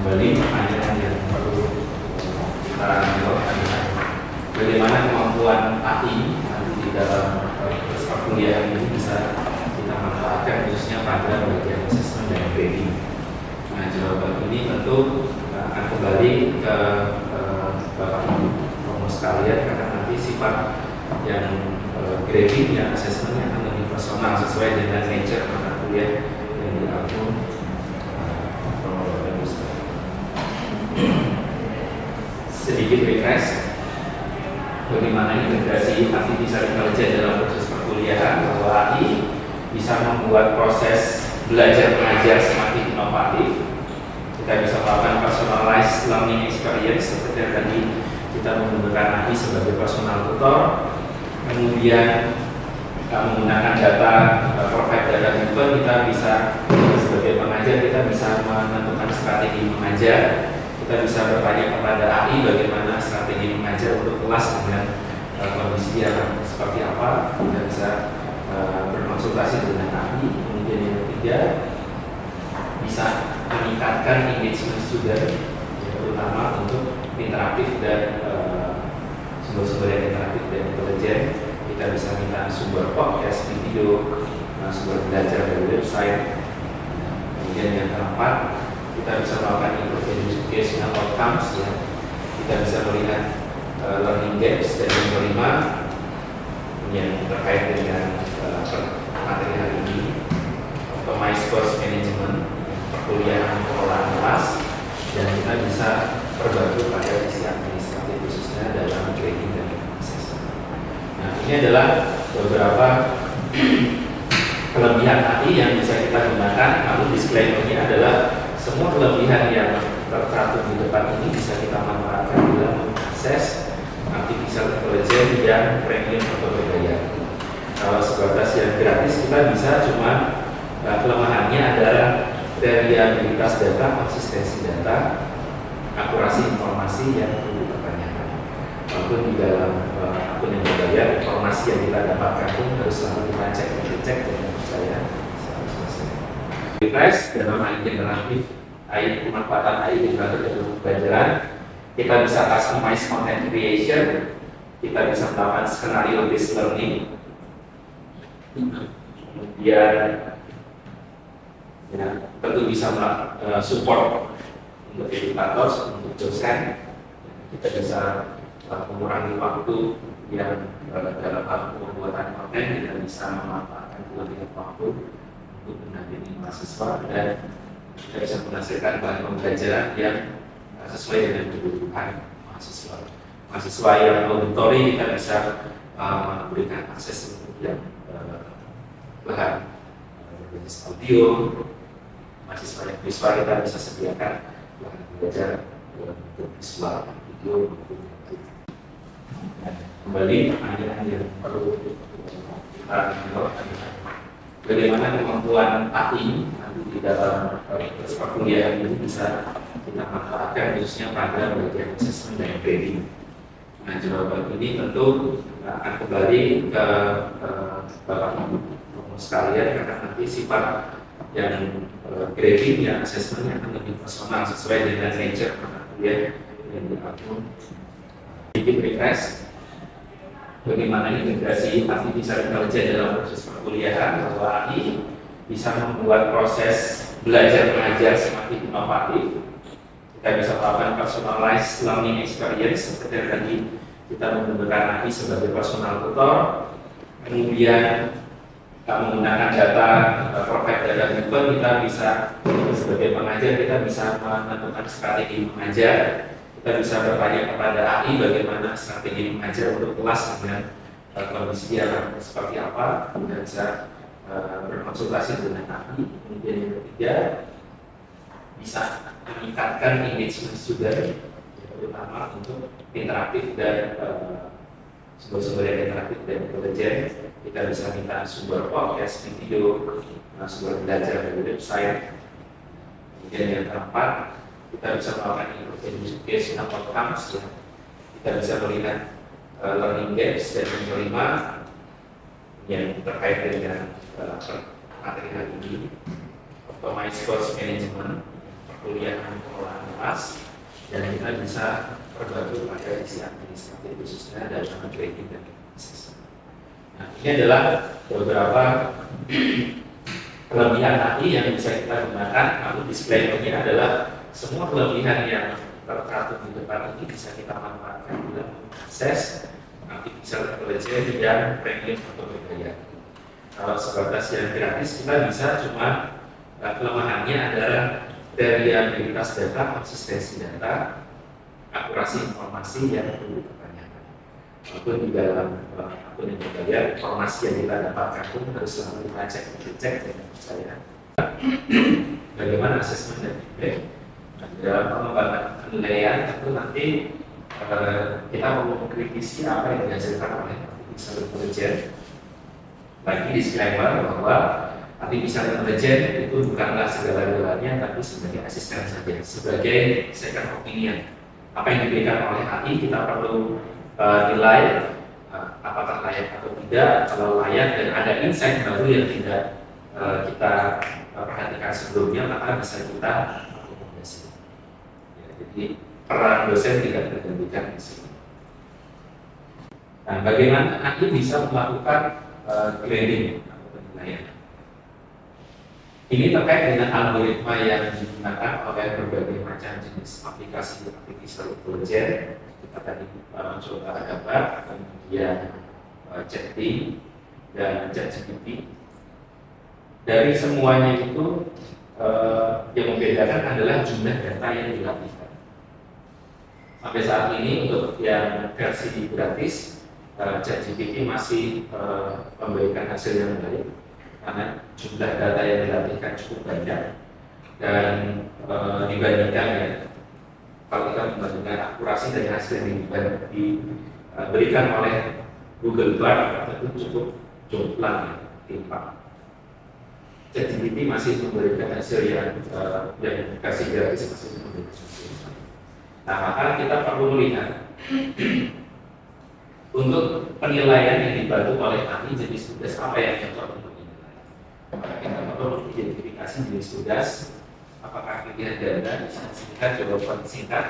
kembali pertanyaan yang perlu kita jawab adalah bagaimana kemampuan AI di dalam proses perkuliahan ini bisa kita manfaatkan khususnya pada bagian assessment dan grading. Nah, jawaban ini tentu akan kembali ke Bapak Ibu Romo sekalian, karena nanti sifat yang grading yang assessment akan lebih personal sesuai dengan nature mata kuliah yang diambil. Sedikit refresh bagaimana integrasi artificial intelligence dalam proses perkuliahan, bahwa AI bisa membuat proses belajar mengajar semakin inovatif. Kita bisa melakukan personalized learning experience seperti yang tadi kita menggunakan AI sebagai personal tutor. Kemudian menggunakan data provide data driven, kita bisa sebagai pengajar kita bisa menentukan strategi mengajar. Kita bisa bertanya kepada AI bagaimana strategi mengajar untuk kelas dengan kondisi yang seperti apa. Kita bisa berkonsultasi dengan AI. Kemudian yang ketiga, bisa meningkatkan engagement student, terutama untuk interaktif dan sumber-sumber yang interaktif dan intelijen. Kita bisa minta sumber podcast, video, sumber belajar dari website. Kemudian yang keempat, kita bisa melakukan educational outcomes, ya. Kita bisa melihat learning gaps. Dan yang kelima, yang terkait dengan materi hari ini, optimize course management, perkuliahan pengelolaan kelas, dan kita bisa berbantu pada sisi administratif khususnya dalam grading dan assessment. Nah, ini adalah beberapa kelebihan AI yang bisa kita gunakan. Lalu disclaimer-nya adalah semua kelebihan yang tercantum di depan ini bisa kita manfaatkan dalam mengakses artificial intelligence yang premium atau berbayar. Kalau sebatas yang gratis kita bisa, cuma kelemahannya adalah reliabilitas data, konsistensi data, akurasi informasi yang perlu dipertanyakan. Walaupun di dalam akun yang berbayar, informasi yang kita dapatkan pun harus selalu kita cek dan dicek dengan percaya. Refresh dalam AI generatif, AI pemanfaatan AI generatif dalam pembelajaran. Kita bisa customize content creation, kita bisa melakukan skenario based learning, kemudian ya, tentu bisa support untuk edukator, untuk dosen. Kita bisa mengurangi waktu yang dalam hal pembuatan konten. Kita bisa memanfaatkan kelebihan waktu untuk mendampingi mahasiswa, dan kita bisa menghasilkan bahan pembelajaran yang sesuai dengan kebutuhan mahasiswa. Mahasiswa yang auditori kita bisa memberikan akses untuk yang bahan berbasis audio. Mahasiswa yang visual kita bisa sediakan bahan belajar untuk visual, video, maupun kembali pertanyaan yang perlu kita jawab adalah bagaimana kemampuan AI di dalam proses perkuliahan ini bisa kita manfaatkan khususnya pada bagian assessment dan grading. Nah, jawaban ini tentu akan kembali ke Bapak Ibu sekalian, karena nanti sifat yang grading yang assessment akan lebih personal sesuai dengan nature mata kuliah yang diambil. Sedikit refresh bagaimana integrasi artificial intelligence dalam proses perkuliahan, bahwa AI bisa membuat proses belajar mengajar semakin inovatif. Kita bisa melakukan personalized learning experience seperti yang tadi kita menggunakan AI sebagai personal tutor. Kemudian menggunakan data provide data driven, kita bisa sebagai pengajar kita bisa menentukan strategi mengajar. Kita bisa bertanya kepada AI bagaimana strategi mengajar untuk kelas dengan kondisi yang seperti apa. Kita bisa berkonsultasi dengan AI. Kemudian yang ketiga, bisa meningkatkan engagement student, terutama untuk interaktif dan sumber-sumber yang interaktif dan intelijen. Kita bisa minta sumber podcast, video, sumber belajar dari website. Kemudian yang keempat, kita bisa melakukan educational outcomes, ya. Kita bisa melihat learning gaps. Dan yang kelima, yang terkait dengan materi hari ini, optimize course management, perkuliahan pengolahan kelas, dan kita bisa berbagi pada sisi administratif khususnya dalam grading dan assessment. Nah, ini adalah beberapa kelebihan AI yang bisa kita gunakan. Namun disclaimer-nya adalah semua kelebihan yang tercantum di depan ini bisa kita manfaatkan dalam mengakses artificial intelligence dan premium atau berbayar. Kalau sebatas yang gratis kita bisa, cuma kelemahannya adalah variabilitas data, konsistensi data, akurasi informasi yang perlu dipertanyakan. Walaupun di dalam akun yang berbayar, informasi yang kita dapatkan pun harus selalu kita cek dan percaya. Bagaimana asesmen dan feedback? Dalam pengembangan penilaian tentu nanti kita perlu mengkritisi apa yang dihasilkan oleh artificial intelligence. Lagi disclaimer bahwa artificial intelligence itu bukanlah segala-galanya, tapi sebagai asisten saja, sebagai second opinion. Apa yang diberikan oleh AI kita perlu nilai apakah layak atau tidak. Kalau layak dan ada insight baru yang tidak kita perhatikan sebelumnya, maka bisa kita akomodasi. Ya, jadi peran dosen tidak tergantikan di sini. Nah, bagaimana AI bisa melakukan grading atau penilaian? Ini terkait dengan algoritma yang digunakan oleh berbagai macam jenis aplikasi artificial intelligence. Kita tadi coba gambar, kemudian chatting dan ChatGPT. Dari semuanya itu yang membedakan adalah jumlah data yang dilatihkan. Sampai saat ini untuk yang versi gratis, ChatGPT masih memberikan hasil yang baik karena jumlah data yang dilatihkan cukup banyak, dan dibandingkan ya, kalau kita membandingkan akurasi dari hasil yang diberikan oleh Google Bard itu cukup jomplang ya, timpang. ChatGPT masih memberikan hasil yang versi gratis masih memberikan hasil. Nah, maka kita perlu melihat untuk penilaian yang dibantu oleh AI jenis tugas apa yang cocok untuk dinilai. Maka kita perlu identifikasi jenis tugas, apakah pilihan ganda, singkat, jawaban singkat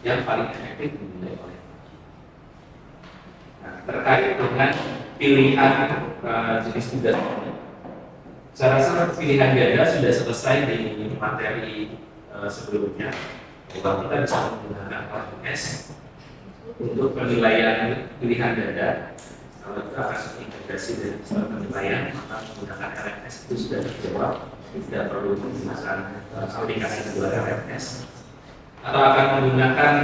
yang paling efektif dinilai oleh AI. Nah, terkait dengan pilihan jenis tugas, saya rasa pilihan ganda sudah selesai di materi sebelumnya, bahwa kita bisa menggunakan LMS untuk penilaian pilihan ganda. Kalau kita akan integrasi dengan sistem penilaian, maka menggunakan LMS itu sudah terjawab, tidak perlu menggunakan aplikasi kedua LMS. Atau akan menggunakan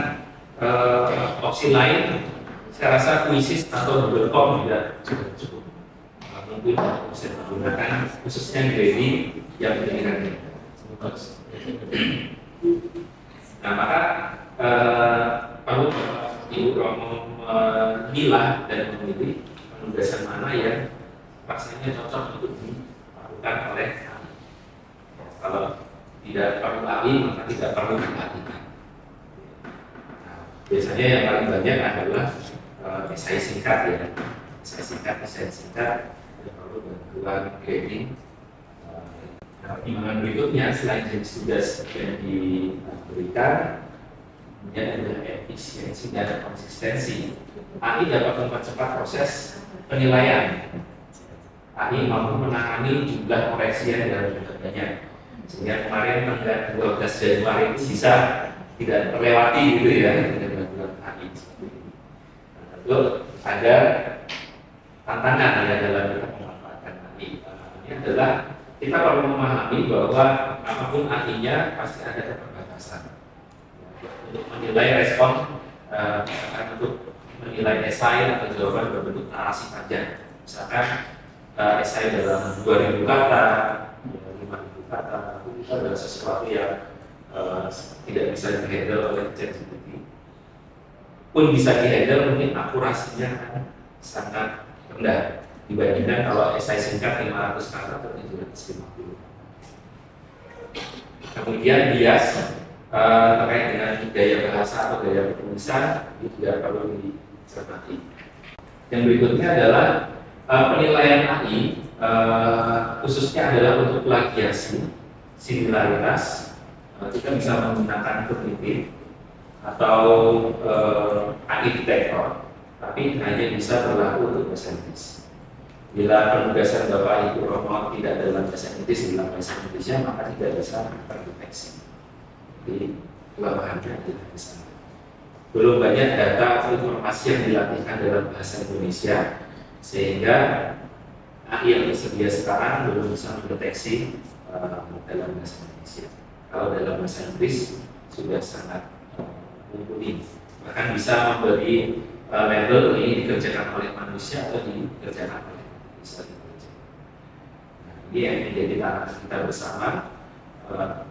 opsi lain, saya rasa Quizzes atau Google Form juga cukup. Mungkin bisa menggunakan khususnya grading yang pilihan ganda. Nah, maka perlu Ibu Romo memilah dan memilih penugasan mana yang rasanya cocok untuk dilakukan oleh AI. Kalau tidak perlu AI, maka tidak perlu dilakukan. Nah, biasanya yang paling banyak adalah esai singkat ya, esai singkat yang perlu bantuan grading. Pertimbangan berikutnya selain jenis tugas yang diberikan, kemudian adalah efisiensi dan konsistensi. AI dapat mempercepat proses penilaian. AI mampu menangani jumlah koreksi yang dalam jumlah banyak, sehingga kemarin tanggal 12 Januari itu bisa tidak terlewati gitu ya dengan bantuan AI. Nah, tentu ada tantangan ya dalam kita memanfaatkan AI. Ini adalah kita perlu memahami bahwa apapun AI-nya pasti ada keterbatasan. Untuk menilai respon, untuk menilai esai atau jawaban berbentuk narasi panjang. Misalkan esai dalam 2000 kata, 5000 kata, itu adalah sesuatu yang tidak bisa dihandle oleh ChatGPT. Pun bisa dihandle, mungkin akurasinya sangat rendah dibandingkan kalau esai singkat 500 kata atau 750. Kemudian bias terkait dengan gaya bahasa atau gaya penulisan itu juga perlu dicermati. Yang berikutnya adalah penilaian AI khususnya adalah untuk plagiasi, similaritas, kita bisa menggunakan kognitif atau AI detektor, tapi hanya bisa berlaku untuk bahasa Inggris. Bila penugasan Bapak Ibu Romo tidak dalam bahasa Inggris, dalam bahasa Indonesia, maka tidak bisa terdeteksi. Jadi kelemahannya adalah di sana. Belum banyak data atau informasi yang dilatihkan dalam bahasa Indonesia, sehingga AI yang tersedia sekarang belum bisa mendeteksi dalam bahasa Indonesia. Kalau dalam bahasa Inggris sudah sangat mumpuni, bahkan bisa memberi label ini dikerjakan oleh manusia atau dikerjakan oleh manusia. Nah, ini yang menjadi tantangan kita bersama.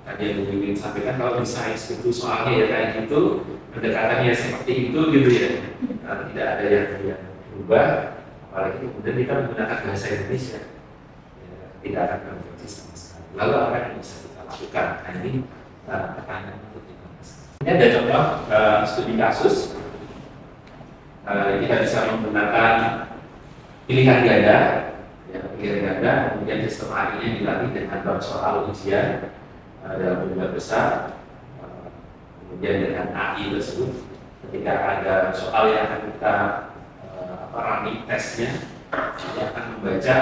Tadi yang Bu Wiwin sampaikan, kalau di sains itu soalnya ya kayak gitu, pendekatannya seperti itu gitu ya, tidak ada yang berubah. Apalagi kemudian kita menggunakan bahasa Indonesia, ya, tidak akan berfungsi sama sekali. Lalu apa yang bisa kita lakukan? Nah, ini pertanyaan untuk kita. Ini ada contoh studi kasus. Kita bisa menggunakan pilihan ganda, ya, pilihan ganda, kemudian sistem AI-nya dilatih dengan bab soal ujian dalam jumlah besar, kemudian dengan AI tersebut, ketika ada soal yang akan kita running testnya, dia akan membaca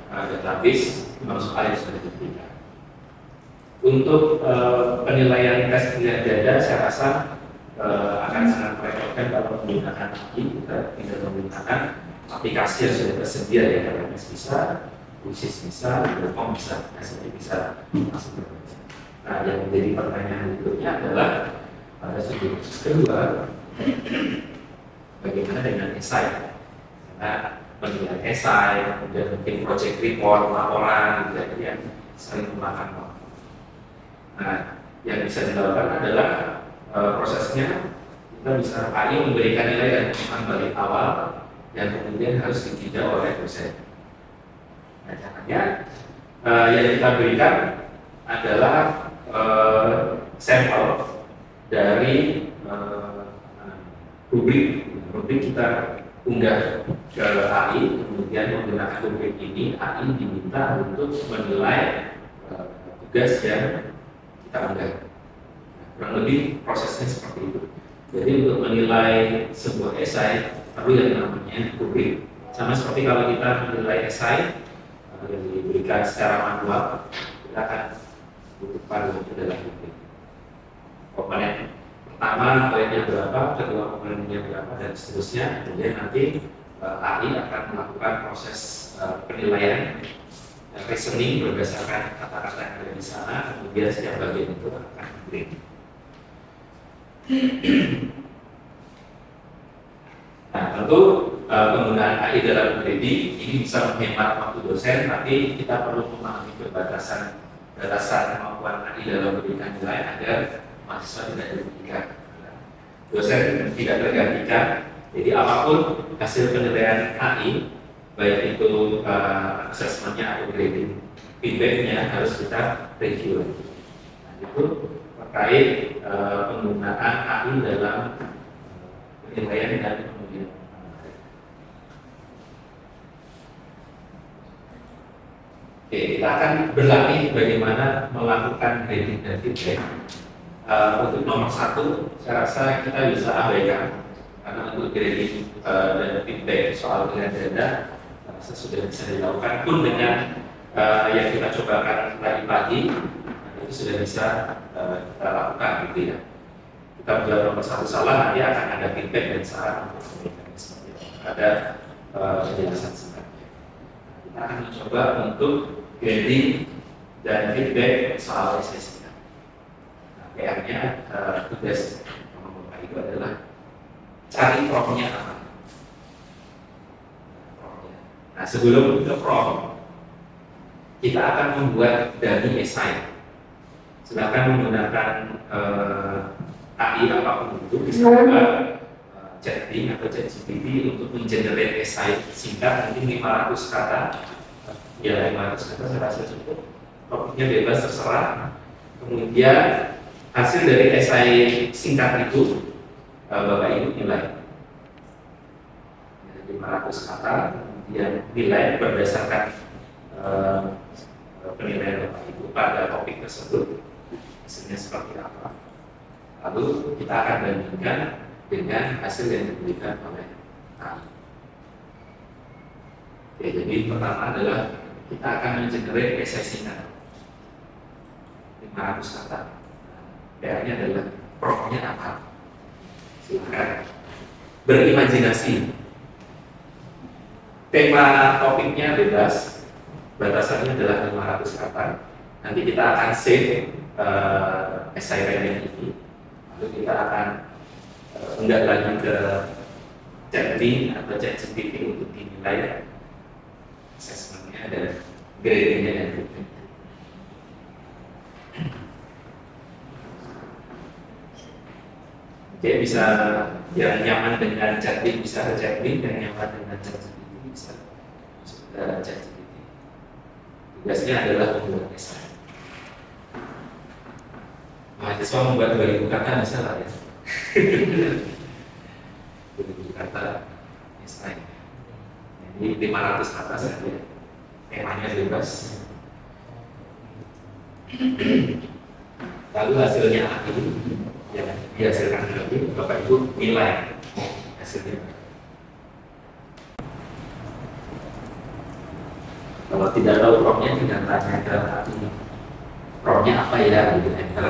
database soal yang sudah diberikan. Untuk penilaian tes pilihan ganda, saya rasa akan sangat merepotkan kalau menggunakan AI. Kita tidak menggunakan aplikasi yang sudah tersedia, ya, LMS bisa, Quizzes bisa, Google Form bisa, SAP bisa langsung berbaca. Nah, yang menjadi pertanyaan berikutnya adalah pada studi kasus kedua, bagaimana dengan esai? Karena menilai esai, kemudian mungkin project report, laporan, gitu, yang saling memakan waktu. Nah, yang bisa dilakukan adalah prosesnya kita bisa AI memberikan nilai dan temuan balik awal yang kemudian harus ditinjau oleh dosen. Nah, caranya yang kita berikan adalah sampel dari rubrik kita unggah ke AI, kemudian menggunakan rubrik ini AI diminta untuk menilai tugas yang kita unggah. Kurang lebih prosesnya seperti itu. Jadi untuk menilai sebuah esai perlu yang namanya rubrik. Sama seperti kalau kita menilai esai yang diberikan secara manual, kita akan butuh panduan adalah rubrik. Komponen pertama poinnya berapa, kedua komponennya berapa, dan seterusnya. Kemudian nanti AI akan melakukan proses penilaian reasoning berdasarkan kata-kata yang ada di sana. Kemudian setiap bagian itu akan di-grade. Nah, tentu penggunaan AI dalam grading ini bisa menghemat waktu dosen, tapi kita perlu memahami batasan kemampuan AI dalam memberikan nilai agar mahasiswa tidak dirugikan, dosen tidak tergantikan. Jadi apapun hasil penilaian AI, baik itu assessment-nya atau grading, feedback-nya harus kita review. Nah, itu terkait penggunaan AI dalam penilaian dan kemudian. Oke, kita akan berlatih bagaimana melakukan grading dan feedback. Untuk nomor 1, saya rasa kita bisa abaikan, karena untuk grading dan feedback soal pilihan ganda saya sudah bisa dilakukan pun dengan yang kita cobakan tadi pagi, itu sudah bisa kita lakukan, gitu ya. Kita menjawab nomor 1 salah, nanti akan ada feedback dan saran untuk mekanisme. Ada penjelasan singkatnya. Kita akan mencoba untuk grading dan feedback soal SSI. PR-nya tugas nomor itu adalah cari prompt-nya apa. Nah, sebelum ke prompt, kita akan membuat dummy esai. Silakan menggunakan AI apapun itu, misalnya chatting atau ChatGPT untuk mengenerate esai singkat, mungkin 500 kata. Ya, 500 kata saya rasa cukup. Topiknya bebas terserah. Kemudian hasil dari esai singkat itu Bapak Ibu nilai 500 kata, kemudian nilai berdasarkan penilaian Bapak Ibu pada topik tersebut. hasilnya seperti apa. Lalu kita akan bandingkan dengan hasil yang diberikan oleh AI. Oke, jadi pertama adalah kita akan mengenerate esainya 500 kata. PR-nya adalah prompt-nya apa? Silakan berimajinasi. Tema topiknya bebas, batasannya adalah 500 kata. Nanti kita akan save essay writing ini, lalu kita akan unggah lagi ke chatting atau ChatGPT untuk dinilai assessment-nya dan grading-nya dan feedback. Jadi bisa yang nyaman dengan chatting bisa ke chatting, yang nyaman dengan ChatGPT bisa ke ChatGPT. Tugasnya adalah membuat essay. Mahasiswa membuat 2000 kata bisa lah ya. 2000 kata essay. Jadi 500 kata saja. Temanya bebas. Lalu hasilnya apa? Ya, dihasilkan lagi, Bapak Ibu nilai hasilnya. Kalau tidak tahu prompt-nya, tidak tanya ke hati. Prompt-nya apa ya? Gitu, enter.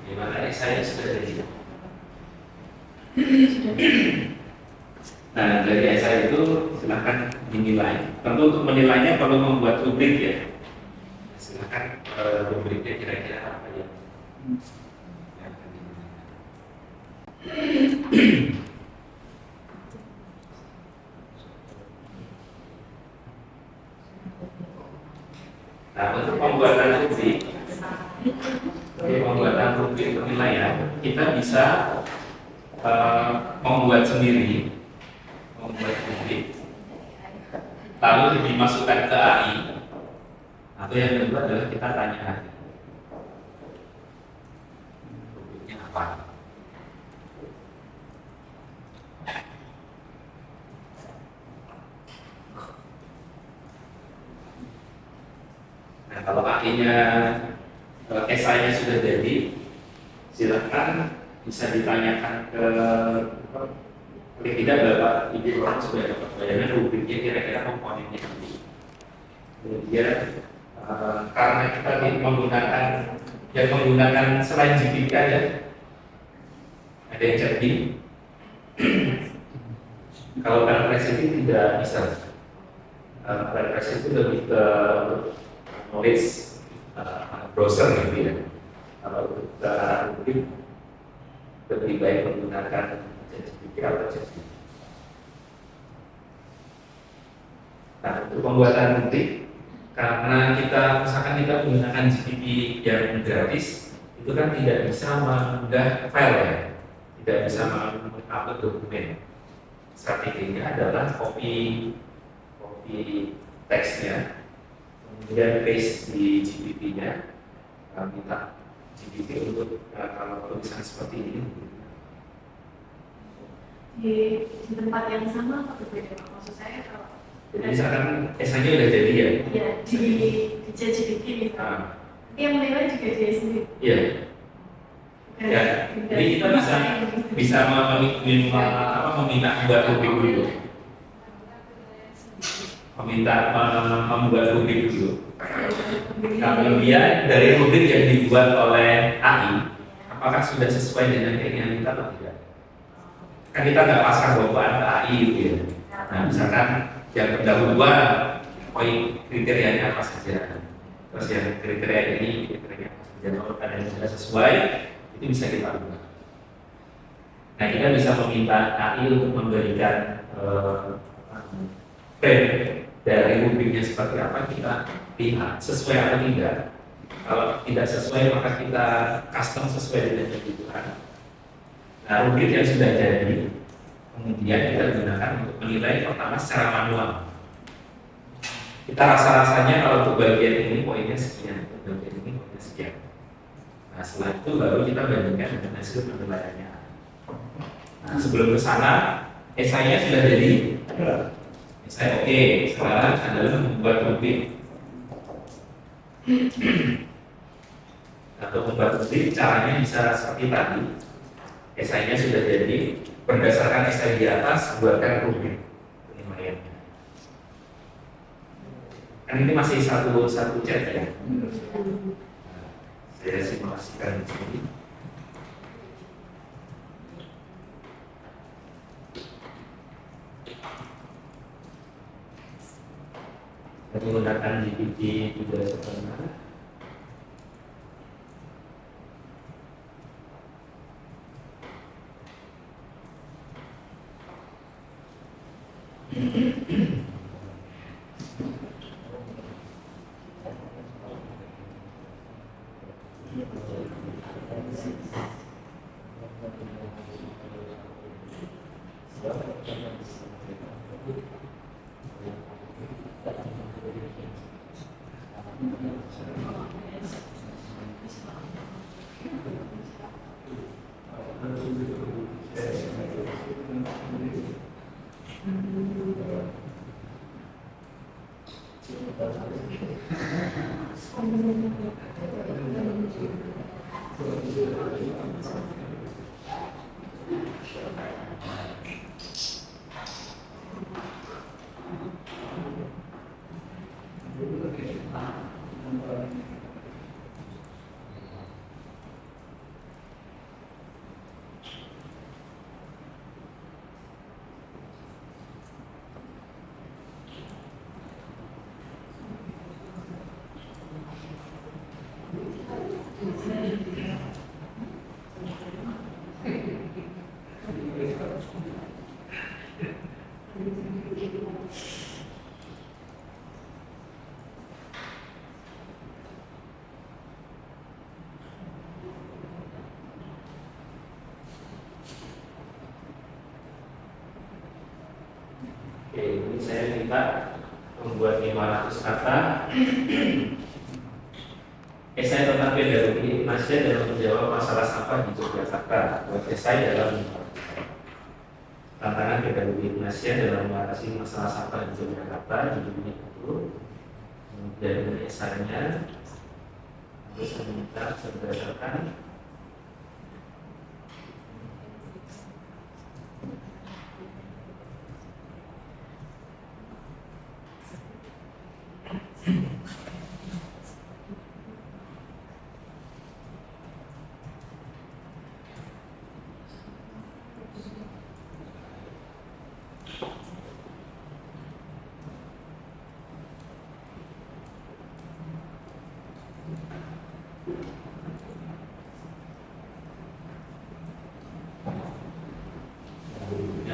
Bagaimana saya sudah dari Nah, dari SI itu silakan dinilai. Tentu untuk menilainya perlu membuat rubrik ya. Silakan rubriknya kira-kira apa ya? Nah, untuk pembuatan rubrik penilaian, kita bisa membuat sendiri, rubrik, lalu dimasukkan ke AI. Atau yang kedua adalah kita tanya rubriknya apa. Nah, kalau AI-nya SI-nya sudah jadi, silakan bisa ditanyakan ke paling tidak Bapak Ibu orang sudah dapat bayangan rubriknya kira-kira komponennya nanti. Kemudian karena kita menggunakan selain GPT aja, ada yang jadi kalau Perpres itu tidak bisa. Perpres itu lebih ke knowledge browser gitu ya. Kalau kita rubrik lebih baik menggunakan ChatGPT atau ChatGPT. Nah, untuk pembuatan rubrik, karena misalkan kita menggunakan GPT yang gratis, itu kan tidak bisa mengunggah file ya, tidak bisa mengupload dokumen. Strateginya adalah copy teksnya, kemudian paste di GPT-nya, minta GPT untuk kalau tulisan seperti ini. Di tempat yang sama atau berbeda? Maksud saya kalau jadi misalkan esainya udah jadi ya? Iya, di ChatGPT misalnya. Yang menilai juga dia sendiri. Iya. Ya, jadi kita bisa meminta buat rubrik dulu. Membuat rubrik dulu. Kemudian dari rubrik yang dibuat oleh AI, apakah sudah sesuai dengan keinginan kita atau tidak? Kan kita nggak pasang bawaan ke AI gitu ya. Nah, misalkan yang pendahuluan poin kriterianya apa saja, terus yang kriteria ini kriteria apa saja, kalau ada yang sudah sesuai itu bisa kita ubah. Nah, kita bisa meminta AI untuk memberikan frame dari rubriknya seperti apa, kita lihat sesuai atau tidak. Kalau tidak sesuai maka kita custom sesuai dengan kebutuhan. Nah, rubrik yang sudah jadi kemudian kita gunakan untuk menilai pertama secara manual. Kita rasa-rasanya kalau untuk bagian ini poinnya sekian, untuk bagian ini poinnya sekian. Nah, setelah itu baru kita bandingkan dengan hasil penilaiannya. Nah, sebelum ke sana, esainya sudah jadi. Esai oke, sekarang adalah membuat rubrik. Untuk membuat rubrik caranya bisa seperti tadi. Esainya sudah jadi, berdasarkan esai di atas buatkan rubrik penilaiannya. Kan ini masih satu chat ya. Saya simulasikan di sini. menggunakan GPT 3.5. Oke, ini saya minta membuat 500 kata. Esai tentang pedagogi Indonesia dalam menjawab masalah sampah di Yogyakarta. Buat esai dalam tantangan pedagogi Indonesia dalam mengatasi masalah sampah di Yogyakarta, judulnya itu. Kemudian esainya harus saya minta berdasarkan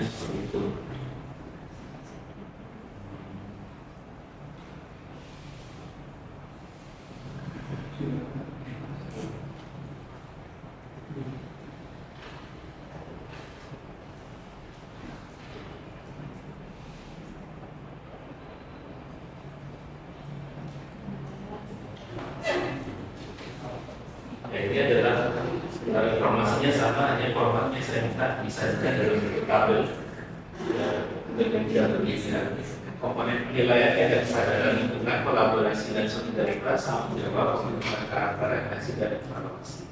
seperti itu. Ya, ini adalah informasinya sama, hanya formatnya saya minta disajikan dalam bentuk tabel. Dengan tidak berisi komponen penilaian dan kesadaran lingkungan, kolaborasi dan solidaritas, sama menjawab kebutuhan karakter dan dan evaluasi.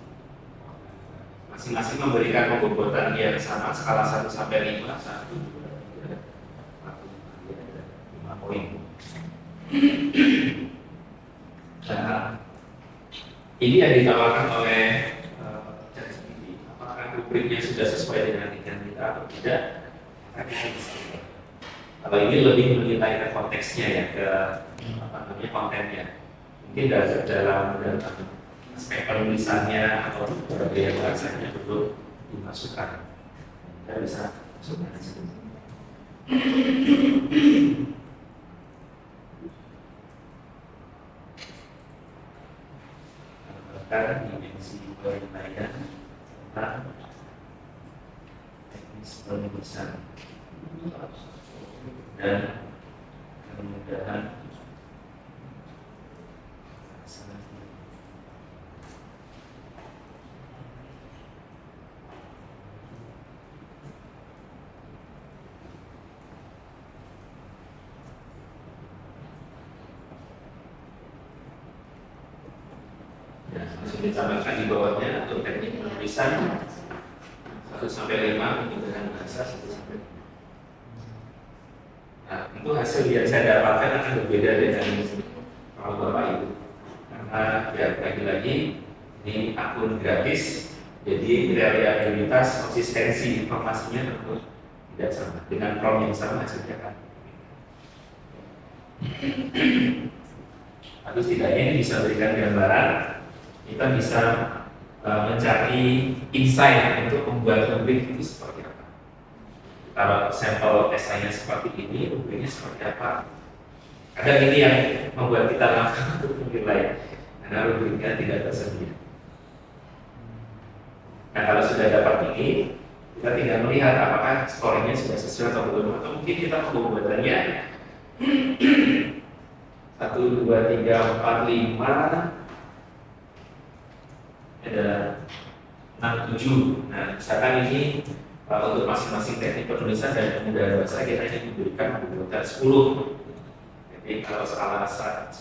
Masing-masing memberikan pembobotan yang sama skala 1 sampai 5, 1, 2, 3, 4, 5 poin. Nah, ini yang ditawarkan oleh ChatGPT. Apakah rubriknya sudah sesuai dengan impian kita atau tidak? Kalau ini lebih menilai konteksnya ya, ke apa namanya kontennya. Mungkin dalam aspek penulisannya atau gaya bahasanya perlu dimasukkan. Kita bisa masukkan di sini. Bahkan dimensi penilaian tentang teknis penulisan dan kemudahan ditambahkan di bawahnya untuk teknik penulisan 1 sampai 5 untuk dengan bahasa 1 sampai 5. Nah, untuk hasil yang saya dapatkan akan berbeda dengan kalau Bapak Ibu, karena ya lagi-lagi ini akun gratis, jadi reliabilitas konsistensi informasinya tentu tidak sama dengan prompt yang sama hasilnya kan. Tapi setidaknya ini bisa berikan gambaran, kita bisa mencari insight untuk membuat rubrik itu seperti apa. Kalau sampel esainya seperti ini, rubriknya seperti apa. Kadang ini yang membuat kita langsung untuk menilai, karena rubriknya tidak tersedia. Nah kalau sudah dapat ini, kita tinggal melihat apakah scoringnya sudah sesuai atau belum, atau mungkin kita pembuatannya 1, 2, 3, 4, 5 ada 6, 7. Nah misalkan ini untuk masing-masing teknik penulisan dan pemudahan bahasa kita ini diberikan pembuatan 10. Jadi kalau skala 100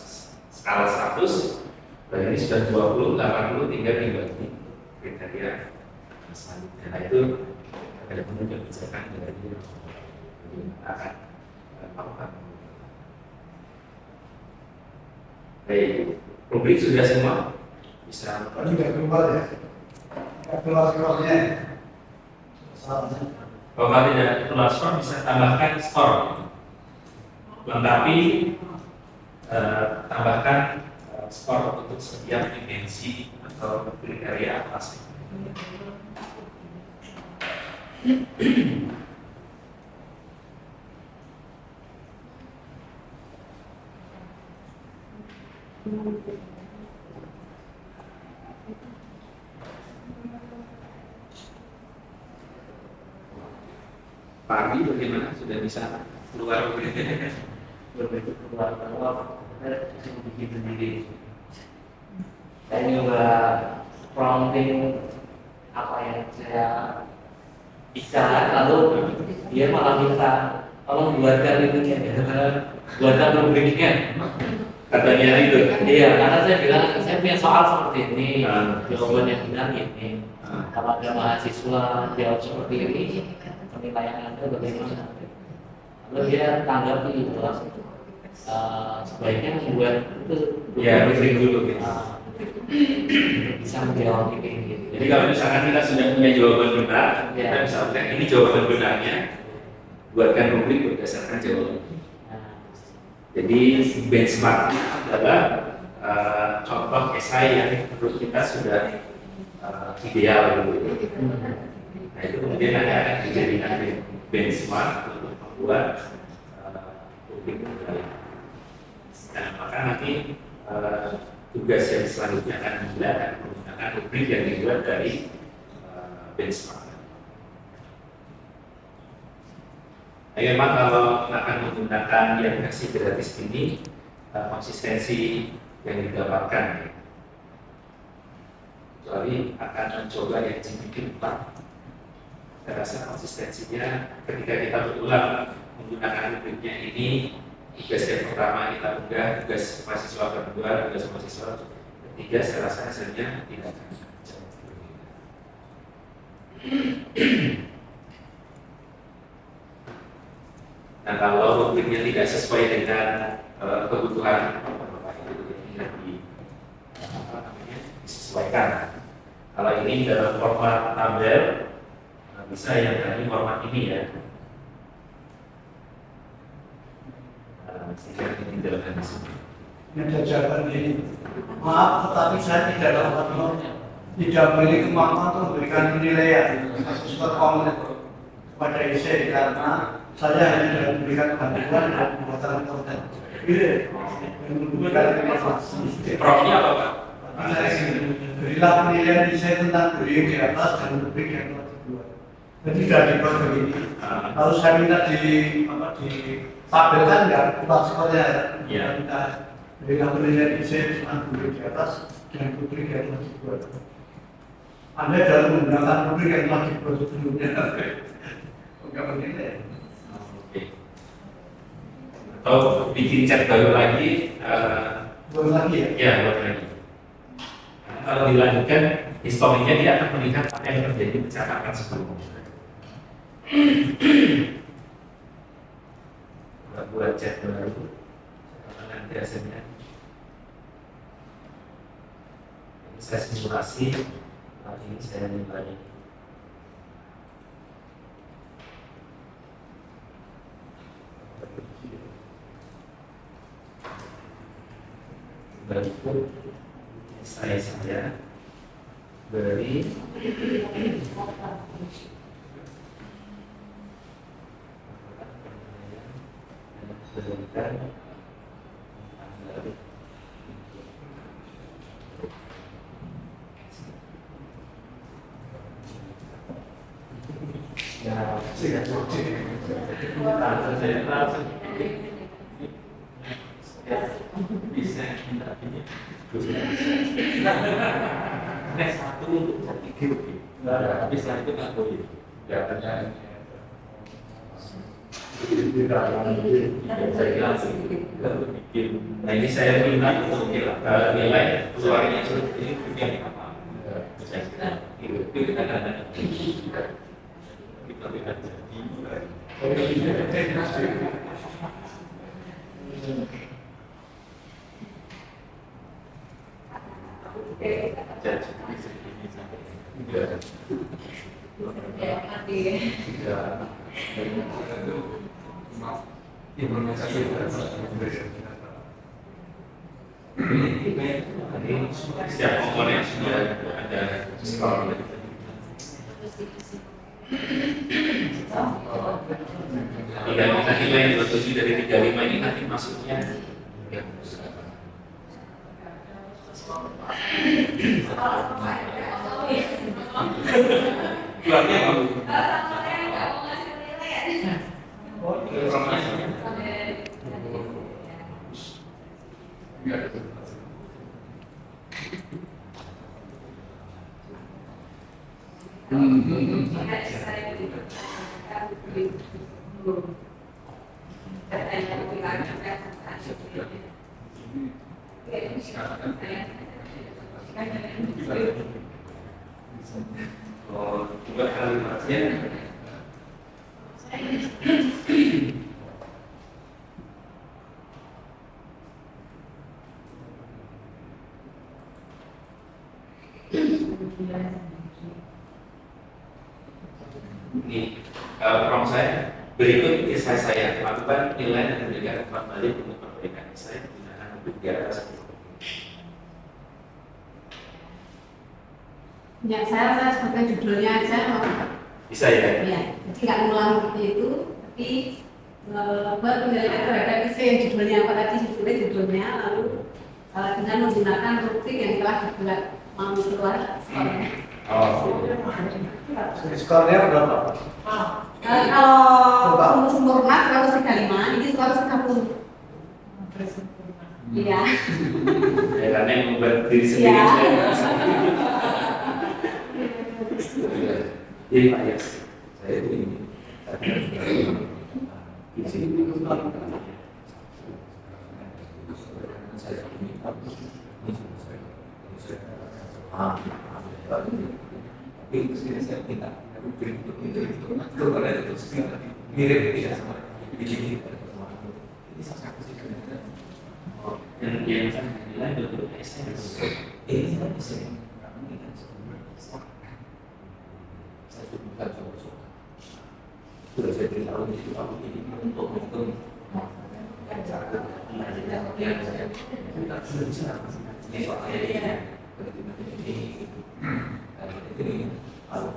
berarti ini sudah 20, 80 tinggal dibagi kriteria selanjutnya. Nah itu ada kemudian kebijakan dari akan melakukan. Baik, rubrik sudah semua bisa. Tadi nggak keluar ya, nggak keluar-keluarnya. Kalau tidak keluar skor bisa tambahkan skor, lengkapi tambahkan skor untuk setiap dimensi atau kriteria atas. Pak Ardi bagaimana? Sudah bisa keluar rubriknya? Begitu keluar kita bikin sendiri. Saya juga prompting apa yang saya bisa, lalu dia malah minta tolong buatkan itunya, buatkan rubriknya. Katanya itu. Iya, karena saya bilang saya punya soal seperti ini, jawaban yang benar ini. Kalau ada mahasiswa jawab seperti ini, penilaian Anda bagaimana? Lalu dia tanggapi bahwa sebaiknya membuat itu Ya, rubrik dulu gitu. bisa menjawab ini. Gitu. Jadi kalau misalkan kita sudah punya jawaban benar, Ya. kita bisa bilang ini jawaban benarnya, buatkan rubrik berdasarkan jawaban. Jadi benchmark adalah contoh esai yang menurut kita sudah ideal gitu. Nah itu kemudian akan dijadikan benchmark untuk membuat rubrik. Nah maka nanti tugas yang selanjutnya akan menggunakan rubrik yang dibuat dari benchmark. Nah, memang kalau akan menggunakan yang versi gratis ini konsistensi yang didapatkan, kecuali akan mencoba yang GPT-4. Saya rasa konsistensinya ketika kita berulang menggunakan rubriknya ini, tugas yang pertama kita unggah, tugas mahasiswa kedua, tugas mahasiswa ketiga, saya rasa hasilnya tidak akan jauh berbeda. Nah kalau rubriknya tidak sesuai dengan kebutuhan, disesuaikan. Kalau ini dalam format tabel, bisa yang tadi format ini ya. Ini ada jawaban ini. Maaf, tetapi saya tidak dapat tidak memiliki kemampuan untuk memberikan penilaian kasus performa kepada IC karena saya hanya memberikan bantuan dan pembuatan konten. Ini memberikan informasi. Profnya apa Pak? Berilah penilaian IC tentang beri di atas dan rubrik yang telah dibuat. Jadi sudah dibuat begini. Lalu saya minta ditabelkan nggak keluar skornya. Ya. Minta berilah penilaian IC tentang beri di atas dan rubrik yang telah dibuat. Anda dalam menggunakan rubrik yang telah dibuat sebelumnya. Enggak menilai. Atau bikin chat baru lagi, Buat lagi ya? ya buat lagi. Kalau dilanjutkan historinya dia akan melihat apa yang terjadi percakapan sebelumnya. Kita buat chat baru, nanti hasilnya. Ini saya simulasi, ini saya nilai. berikut saya beri berikan ya bisa next satu untuk habis setelah itu nggak boleh ya saya langsung bikin. Nah ini saya minta untuk nilai keluarnya ini bikin apa? Itu kita ada. Kita lihat setiap komponen sudah ada skor. Tinggal kita nilai 27 dari 35 ini nanti masuknya keluarnya juga kalimatnya ini prompt saya berikut kisah saya lakukan nilai dan memberikan kembali untuk perbaikan saya menggunakan kegiatan seperti ya saya sebutkan judulnya aja bisa ya? Ya, jadi nggak ngulang seperti itu, tapi buat penilaian terhadap isi yang judulnya apa tadi judulnya lalu dengan menggunakan rubrik yang telah dibuat mau keluar skornya. Skornya berapa? Kalau sempurna 135, ini 130. Iya. Ya, karena yang membuat diri sendiri. Jadi Pak Yas, saya itu ini. Di sini saya minta mirip tidak sama ini sangat dan yang saya nilai betul esensi ini kan esensi saya sudah sudah saya beritahu di tahun ini untuk menghitung yang saya tidak bisa ini soalnya ini kalau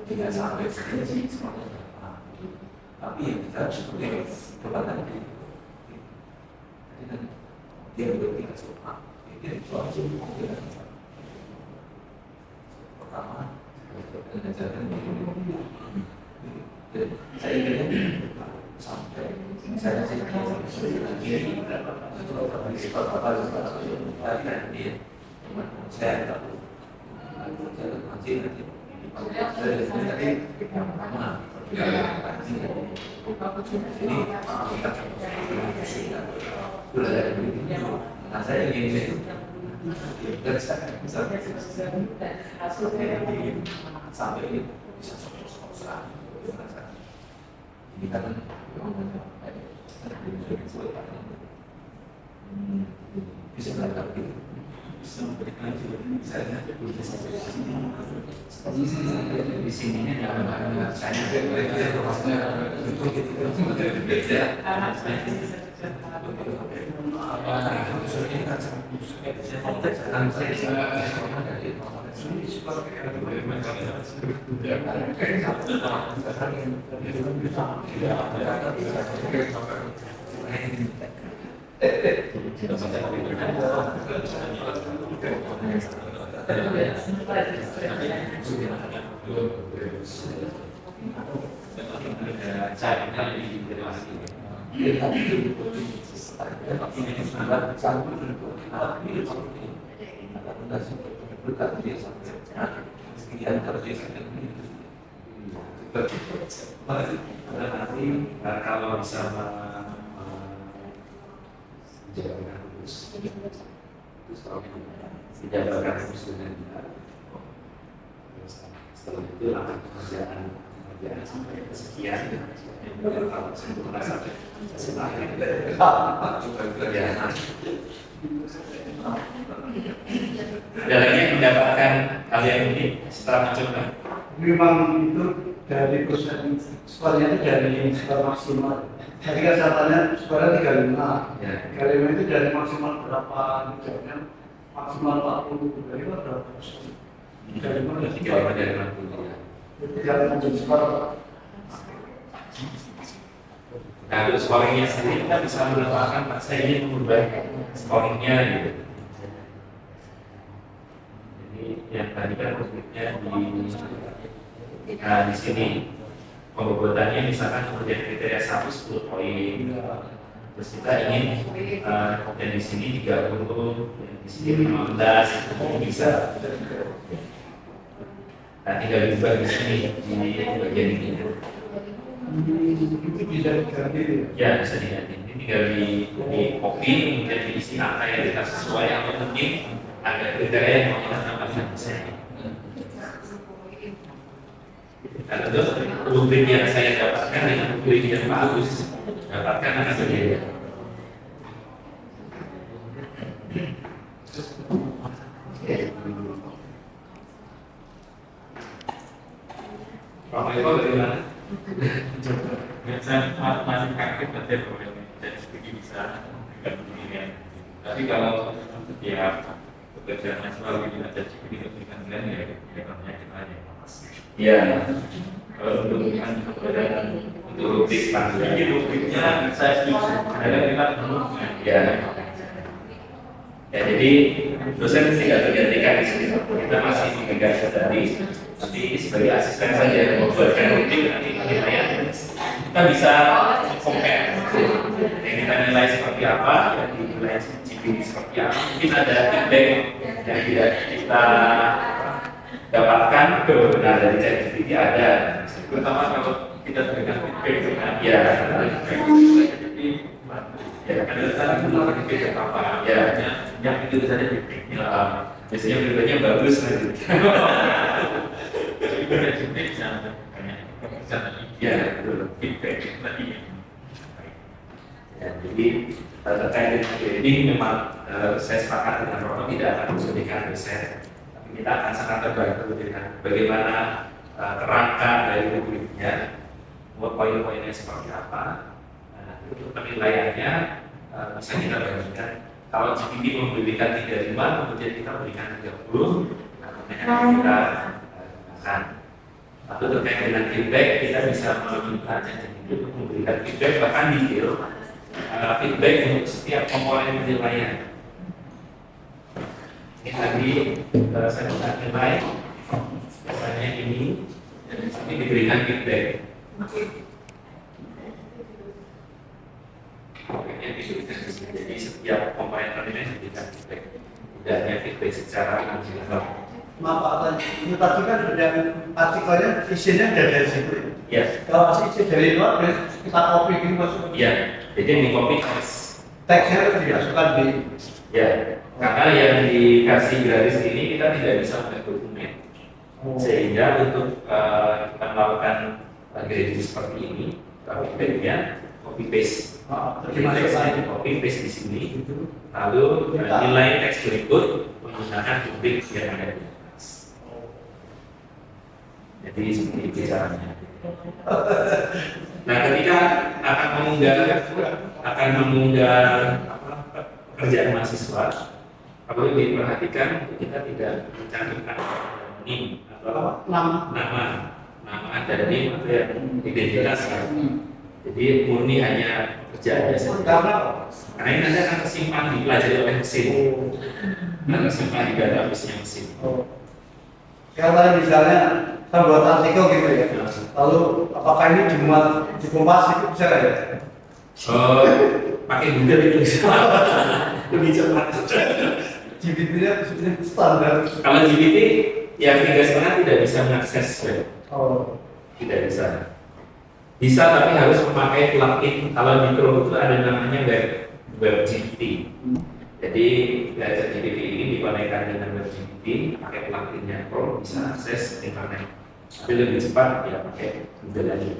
tidak sampai sih tapi yang kita seperti kebatan dia belum tidak suka dia soal pertama saya ingin sampai saya sampai bisa ini kan bisa belajar gitu bisa memberikan saya di sini saya Nanti kalau bisa menjalankan terus dijabarkan terus dengan benar. Setelah itu akan pekerjaan sampai kesekian kalau sempurna sampai ada lagi yang mendapatkan hal yang ini setelah mencoba. Memang itu dari proses skornya itu dari skor maksimal. Jadi kan saya tanya skornya 35. Ya. 35 itu dari maksimal berapa? Jawabnya maksimal 40. Jadi kan berapa persen? 35 dari 60 ya. Itu jangan menjadi skor. Nah, untuk scoringnya sendiri kita bisa menentukan Pak saya ingin mengubah scoringnya gitu. Jadi yang tadi kan konfliknya di sini pembobotannya misalkan kemudian kriteria 1 10 poin. Terus kita ingin yang di sini 30, yang di sini 15 itu bisa. Nah, tinggal diubah di sini di bagian ini. Itu bisa diganti. Ya, bisa diganti. Ini tinggal di copy, kemudian diisi angka yang kita sesuai atau mungkin ada kriteria yang mau kita tambahkan misalnya. Nah, tentu rubrik yang saya dapatkan dengan rubrik yang Pak Agus dapatkan akan berbeda. Pak Eko bagaimana? Saya masih kaget betul kalau dari segi bisa dengan beginian. Tapi kalau setiap pekerjaan nasional ini ada CPD dengan lain ya namanya kita aja mas. Iya. Kalau untuk rubrik panduan, Jadi rubriknya saya setuju. Ada kita ya. Ya, jadi dosen tidak tergantikan di sini. Kita masih memegang tadi. Nanti sebagai asisten saja membuatkan rubrik nanti penilaian. Kita bisa compare yang kita nilai seperti apa, yang dinilai GPD seperti apa. Mungkin ada feedback yang tidak kita dapatkan. Nah, dari ChatGPT ada. pertama kalau kita dengan feedback dengan Ya, jadi ya ada tadi menolak feedback apa Ya. yang itu saja feedbacknya. biasanya berikutnya bagus nanti. Jadi kita feedback jangan banyak pekerjaan tadi. Ya, betul. Feedback tadi. Ya, jadi terkait dengan ini memang saya sepakat dengan Rono tidak akan memberikan riset, tapi kita akan sangat terbantu dengan bagaimana kerangka dari rubriknya, poin-poinnya seperti apa. Nah, untuk penilaiannya bisa kita bandingkan. Kalau GPT memberikan 35, kemudian kita berikan 30, nah, kemudian kita gunakan. Lalu terkait dengan feedback, kita bisa meminta ChatGPT untuk memberikan feedback bahkan detail. Feedback untuk setiap komponen penilaian. Ini tadi saya bisa nilai, misalnya ini, dan di sini diberikan feedback. Pokoknya diberikan, jadi setiap komponen penilaian diberikan feedback. Tidak hanya feedback secara langsung. Maaf Pak, itu tadi kan sudah artikelnya isinya dari situ. Ya, Kalau masih isi dari luar, kita copy gitu masuk. ya. Jadi yang di copy teks. Teksnya itu dimasukkan di. Ya, karena yang dikasih gratis ini kita tidak bisa membuat dokumen. Sehingga untuk kita melakukan grading seperti ini, feedbacknya copy paste. Jadi teksnya di copy paste di sini. Lalu nilai teks berikut menggunakan rubrik yang ada di atas. Jadi seperti itu caranya. Nah, ketika akan mengunggah pekerjaan mahasiswa, perlu diperhatikan kita tidak mencantumkan NIM atau nama dan NIM atau yang identitas ya. Jadi murni hanya pekerjaan biasa. Karena ini nanti akan tersimpan dipelajari oleh mesin, akan tersimpan di database-nya mesin. Kalau misalnya saya buat artikel gitu ya, lalu apakah ini dimuat di Kompas itu bisa nggak ya? Pakai Google itu bisa lebih cepat. GPT-nya standar. Kalau GPT yang 3,5 tidak bisa mengakses web. Tidak bisa. Bisa tapi harus memakai plugin. Kalau di Chrome itu ada namanya web GPT. Jadi GPT ini dikonekkan dengan web GPT, pakai pluginnya Chrome bisa akses internet. Tapi lebih cepat ya pakai Google aja.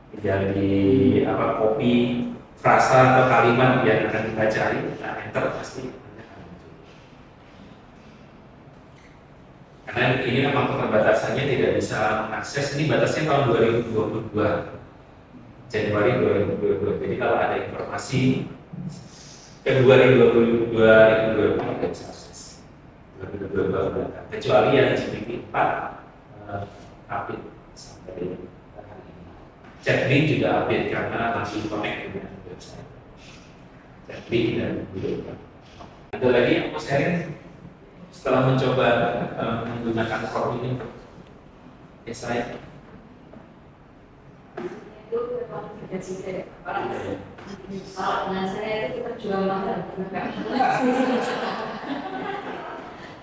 Tinggal di copy frasa atau kalimat yang akan kita cari, kita enter pasti. Karena ini memang keterbatasannya tidak bisa mengakses. Ini batasnya tahun 2022 Januari 2022. Jadi kalau ada informasi Februari 2022 tidak bisa akses. 2022 kecuali yang GPT 4 update sampai hari ini. Chatbot juga update karena masih connect dengan website. Chatbot dan Google. Ada lagi yang mau sharing? Setelah mencoba menggunakan form ini untuk esai, Itu memang tidak sih orang nah saya itu kita jual mahal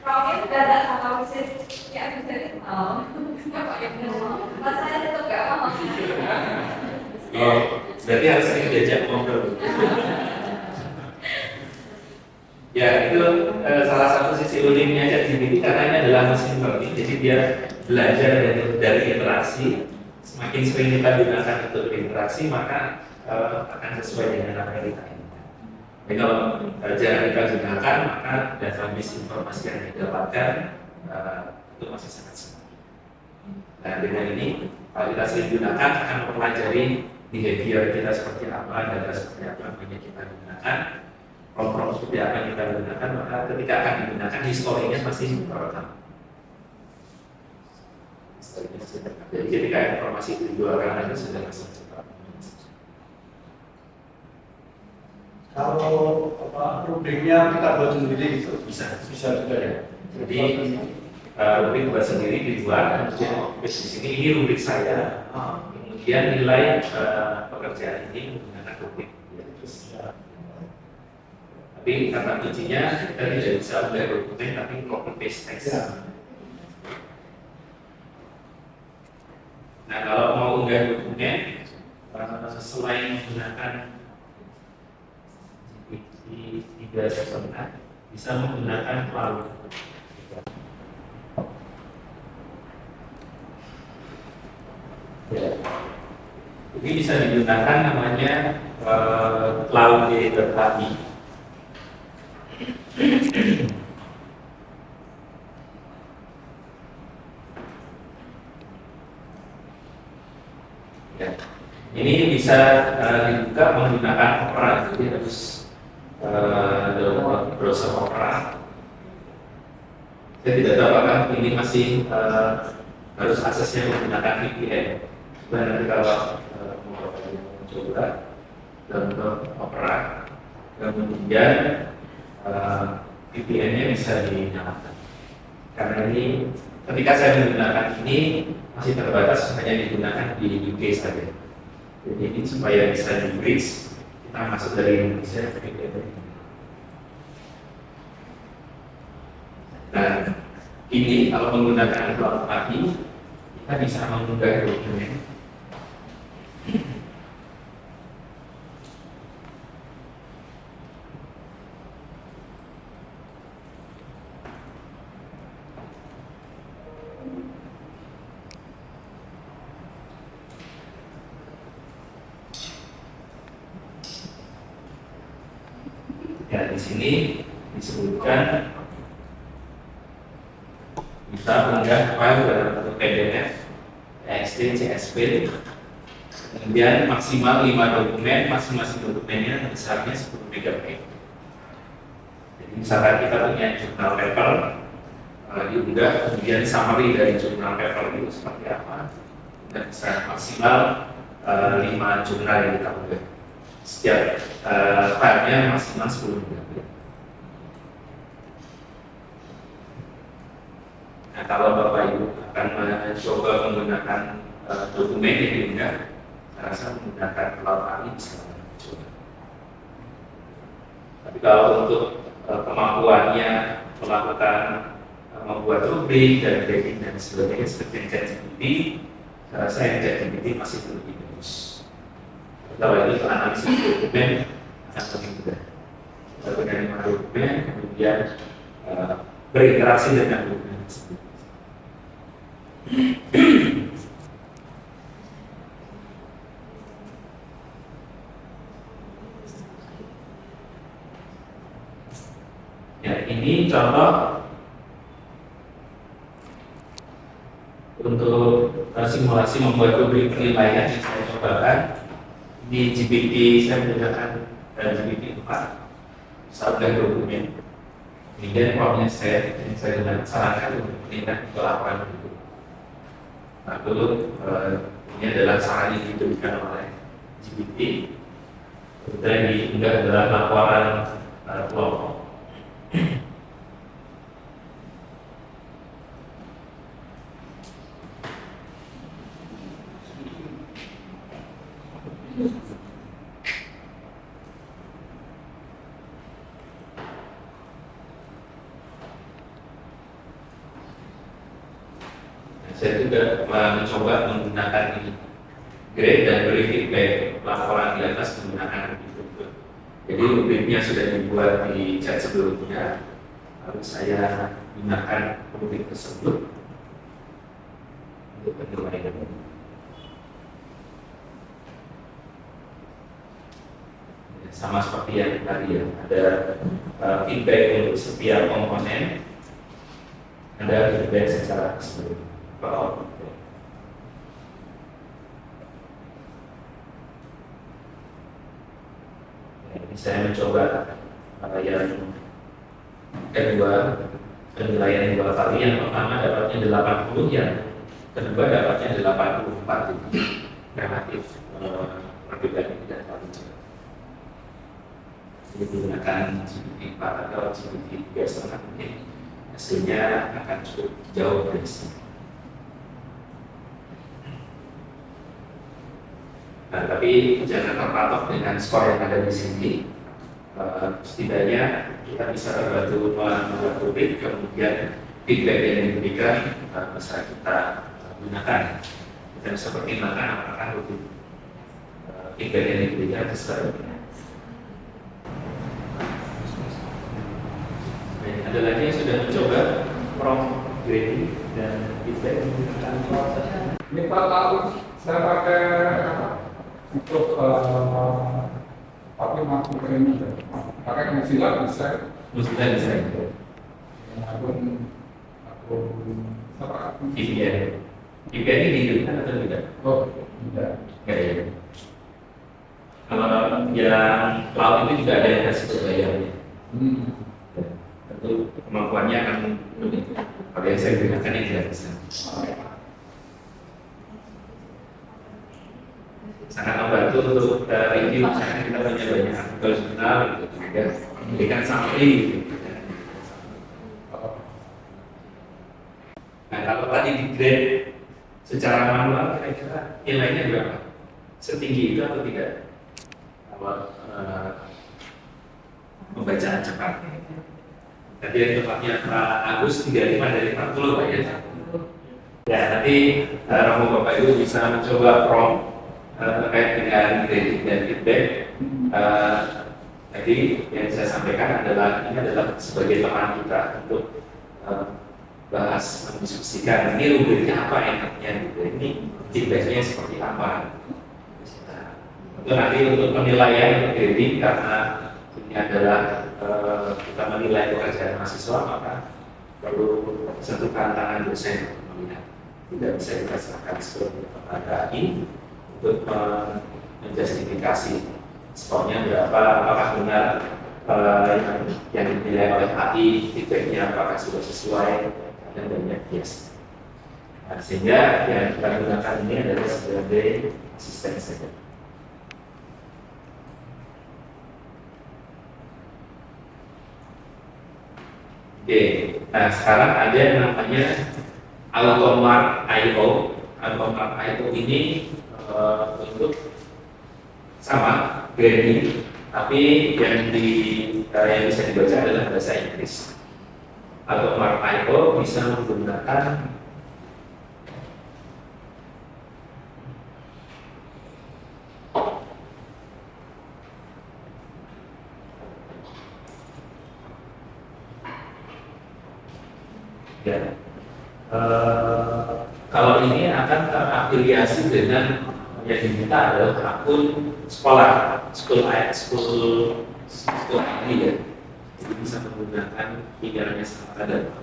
kalau kita udah ada sama bisnis ya bisa mau nggak pakai mau mas saya tetap nggak mau berarti harus sering diajak ngobrol. Ya, itu salah satu sisi uniknya ChatGPT karena ini adalah mesin learning, jadi dia belajar dari interaksi. Semakin sering kita gunakan untuk berinteraksi, maka akan sesuai dengan apa yang kita inginkan. Jadi kalau jarang kita gunakan, maka database informasi yang didapatkan itu masih sangat sedikit. Nah, dengan ini, kalau kita sering gunakan, akan mempelajari behavior kita seperti apa, data seperti apa yang kita gunakan, prompt seperti apa yang kita gunakan, maka ketika akan digunakan historinya masih terekam. Jadi ketika informasi itu dikeluarkan itu sudah langsung cepat. Kalau rubriknya kita buat sendiri itu Bisa juga ya. Jadi rubrik buat sendiri dibuat, kemudian di sini ini rubrik saya, kemudian nilai pekerjaan ini menggunakan rubrik. Tapi kata kuncinya kita tidak bisa unggah dokumen, tapi copy paste text. Nah, kalau mau unggah dokumen, selain menggunakan GPT 3.5, bisa menggunakan Cloud. Ini bisa digunakan namanya Cloud Editor API. Ya. Ini bisa dibuka menggunakan Opera, jadi harus download browser Opera. Saya tidak tahu apakah ini masih harus aksesnya menggunakan VPN. Nanti kalau mau coba download Opera, kemudian VPN-nya bisa dinyalakan. Karena ini ketika saya menggunakan ini masih terbatas hanya digunakan di UK saja. Jadi ini supaya bisa di bridge kita masuk dari Indonesia ke VPN. Nah, ini kalau menggunakan Cloud API kita bisa mengunggah dokumen. Ya, di sini disebutkan bisa mengunggah file dalam bentuk PDF, TXT, CSV, Kemudian maksimal 5 dokumen, masing-masing dokumennya besarnya 10 MB. Jadi misalkan kita punya jurnal paper, diunggah, kemudian summary dari jurnal paper itu seperti apa, dan bisa maksimal 5 jurnal yang kita unggah. Setiap filenya maksimal 10 MB. Nah, kalau Bapak Ibu akan mencoba menggunakan dokumen yang diunggah, saya rasa menggunakan cloud kami bisa mencoba. Tapi kalau untuk kemampuannya melakukan membuat rubrik dan grading dan sebagainya seperti yang ChatGPT, saya rasa yang ChatGPT masih lebih bagus. Kalau ini untuk analisis dokumen akan lebih mudah. Dengan dokumen, kemudian berinteraksi dengan dokumen tersebut. Ya, ini contoh untuk simulasi membuat rubrik penilaian yang saya cobakan di GPT. Saya menggunakan GPT 4 sampai dokumen. Kemudian prompt saya sarankan untuk menilai laporan itu. Nah, dulu ini adalah saran yang diberikan oleh GPT. Kemudian diunggah dalam laporan kelompok. Saya juga mencoba menggunakan ini grade dan beri feedback laporan di atas menggunakan itu. Jadi rubriknya sudah dibuat di chat sebelumnya, lalu saya gunakan rubrik tersebut untuk penilaian. Sama seperti yang tadi ya, ada feedback untuk setiap komponen, ada feedback secara keseluruhan. Saya mencoba yang kedua, penilaian 2 kali. Yang pertama dapatnya 80, yang kedua dapatnya 84. Relatif perbedaannya tidak terlalu jauh. Jadi menggunakan GPT 4 atau GPT 3,5 mungkin hasilnya akan cukup jauh dari sini. Nah, tapi jangan terpatok dengan skor yang ada di sini. Setidaknya kita bisa terbantu membuat rubrik, kemudian feedback yang diberikan bisa kita gunakan. Kita bisa pertimbangkan apakah rubrik feedback yang diberikan sesuai. Ada lagi yang sudah mencoba prompt grading dan feedback menggunakan proses. Ini Pak tahu saya pakai untuk pakai makhluk ini, pakai Mozilla bisa. Mozilla bisa. Akun apa? VPN. VPN ini dihidupkan atau tidak? Oh, tidak. Enggak ya. Kalau yang cloud itu juga ada yang kasih berbayarnya. Tentu kemampuannya akan lebih. Kalau yang saya gunakan ini tidak bisa. Sangat membantu untuk review, misalnya kita punya banyak artikel jurnal gitu, kemudian memberikan summary gitu. Nah, kalau tadi di grade secara manual, kira-kira nilainya berapa? Setinggi itu atau tidak? Kalau pembacaan cepat. Tadi yang tepatnya Pak Agus 35 dari 40 Pak ya. Ya, nanti Romo Bapak Ibu bisa mencoba prompt terkait dengan grading dan feedback. Jadi yang saya sampaikan adalah ini adalah sebagai teman kita untuk bahas, mendiskusikan ini rubriknya apa enaknya gitu, ini feedbacknya seperti apa. Itu nanti untuk penilaian untuk grading, karena ini adalah kita menilai pekerjaan mahasiswa, maka perlu satu tantangan dosen untuk melihat. Tidak bisa kita serahkan sepenuhnya kepada AI, untuk menjustifikasi skornya berapa, apakah benar yang dinilai oleh AI feedbacknya apakah sudah sesuai dan banyak bias. Nah, sehingga yang kita gunakan ini adalah sebagai asisten saja. Oke, nah sekarang ada yang namanya Automark I/O. Automark I/O ini untuk sama grading, tapi yang bisa dibaca adalah bahasa Inggris. Automark I/O bisa menggunakan ya. Kalau ini akan terafiliasi dengan yang diminta adalah akun sekolah, school ID ya. Jadi bisa menggunakan emailnya sama ada.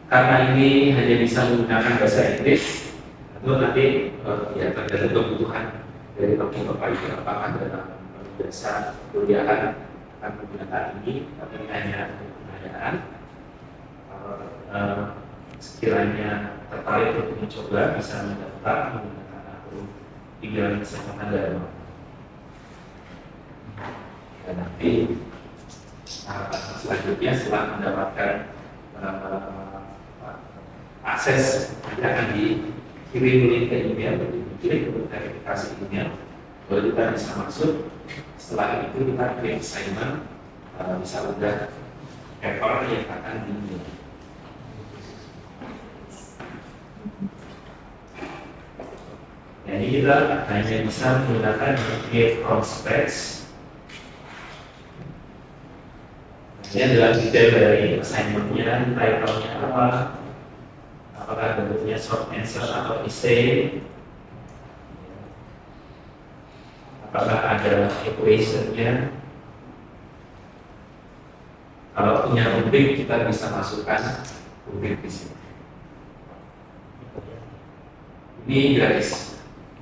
Karena ini hanya bisa menggunakan bahasa Inggris, itu nanti ya tergantung kebutuhan dari bapak itu apakah dalam jasa kuliahan akan menggunakan ini, tapi ini hanya pertanyaan. Sekiranya tertarik untuk mencoba bisa mendaftar menggunakan akun email kesehatan dalam. Dan nanti selanjutnya setelah mendapatkan akses akan dikirim link ke email, dikirim untuk verifikasi email, baru kita bisa masuk. Setelah itu kita kirim assignment, bisa udah paper yang akan dinilai. Jadi kita hanya bisa menggunakan get from scratch. Ini adalah detail dari assignment-nya, title-nya apa, apakah bentuknya short answer atau essay, apakah ada equation-nya. Kalau punya rubrik kita bisa masukkan rubrik di sini. Ini gratis.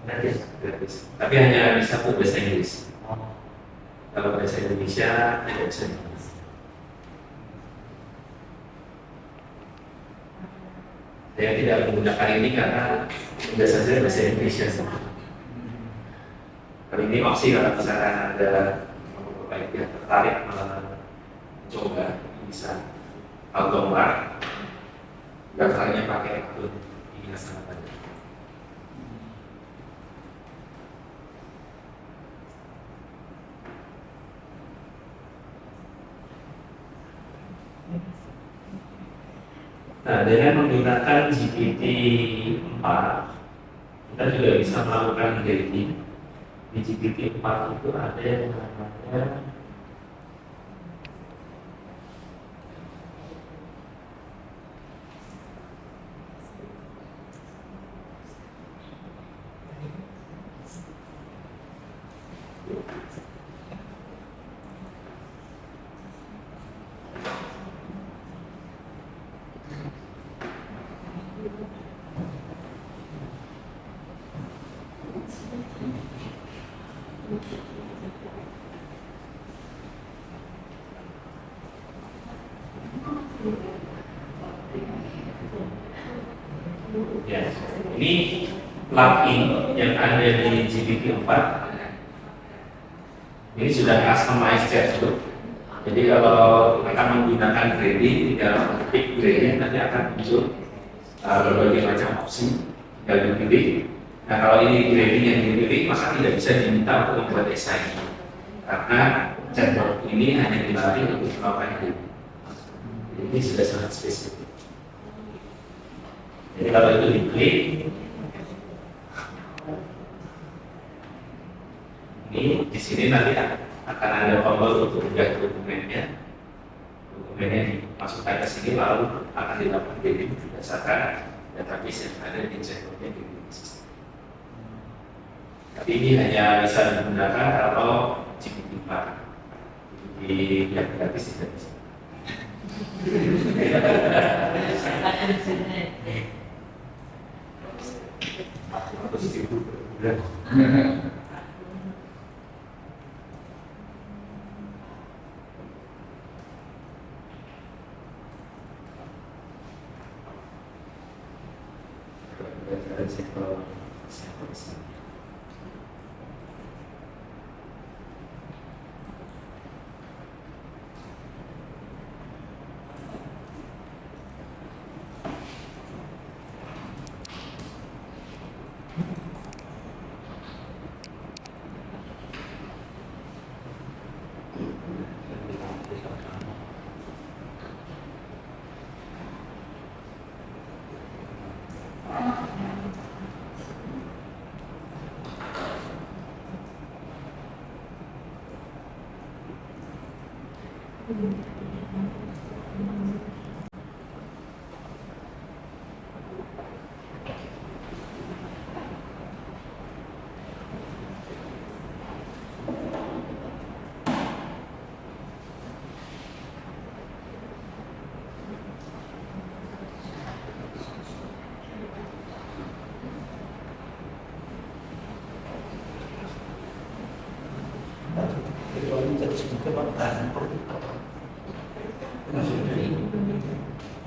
Gratis. Tapi hanya bisa untuk bahasa Inggris. Kalau bahasa Indonesia tidak bisa. Saya tidak menggunakan ini karena sudah saja bahasa Indonesia. Kali ini opsi kalau misalkan ada baik yang tertarik mencoba bisa Automark, daftarnya pakai akun ini sama tadi. Nah, dengan menggunakan GPT-4, kita juga bisa melakukan grading. Di GPT-4 itu ada yang namanya ya, ini plugin yang ada di GPT-4 ini sudah customized chatbot. Jadi kalau akan menggunakan grading, tinggal ketik grading nanti akan muncul berbagai macam opsi tinggal dipilih. Nah kalau ini grading yang dipilih maka tidak bisa diminta untuk membuat essay karena chatbot ini hanya dilatih untuk melakukan grading. Ini sudah sangat spesifik. Jadi kalau itu diklik, ini di sini nanti akan ada tombol untuk unggah dokumennya. Dokumennya dimasukkan ke sini lalu akan dilakukan grading berdasarkan database yang ada di chatbotnya di sistem. Tapi ini hanya bisa digunakan kalau GPT-4 di yang gratis tidak bisa. Positif. Dari sektor kesehatan. Kecuali jadi sedikit makanan. Masih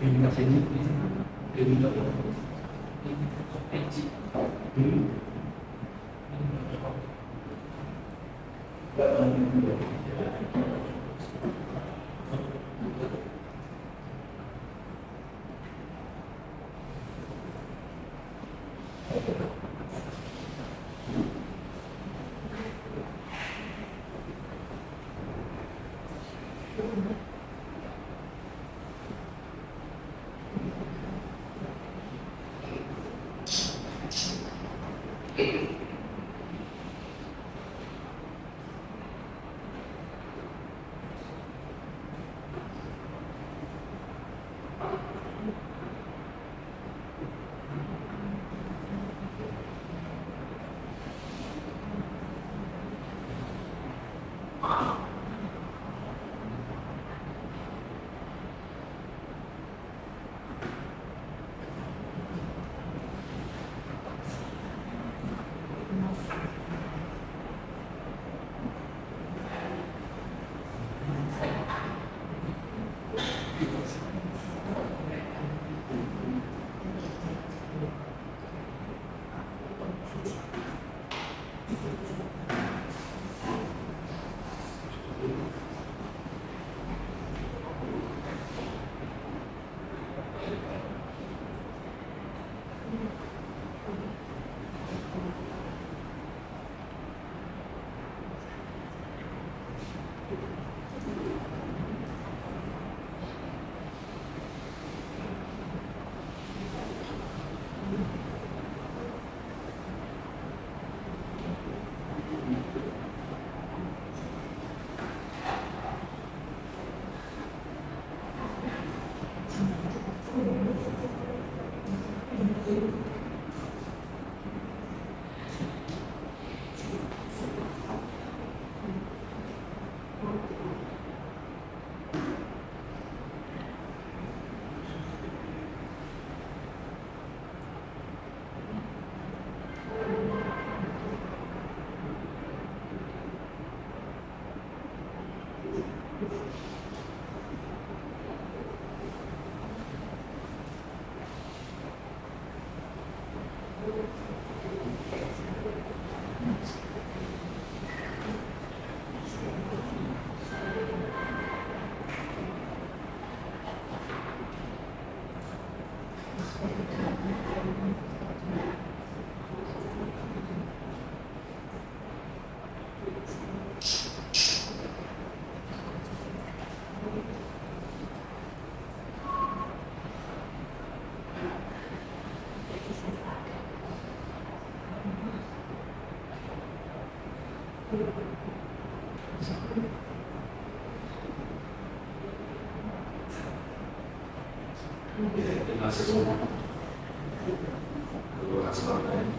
ini masih ini. Terima kasih semua. Terima kasih.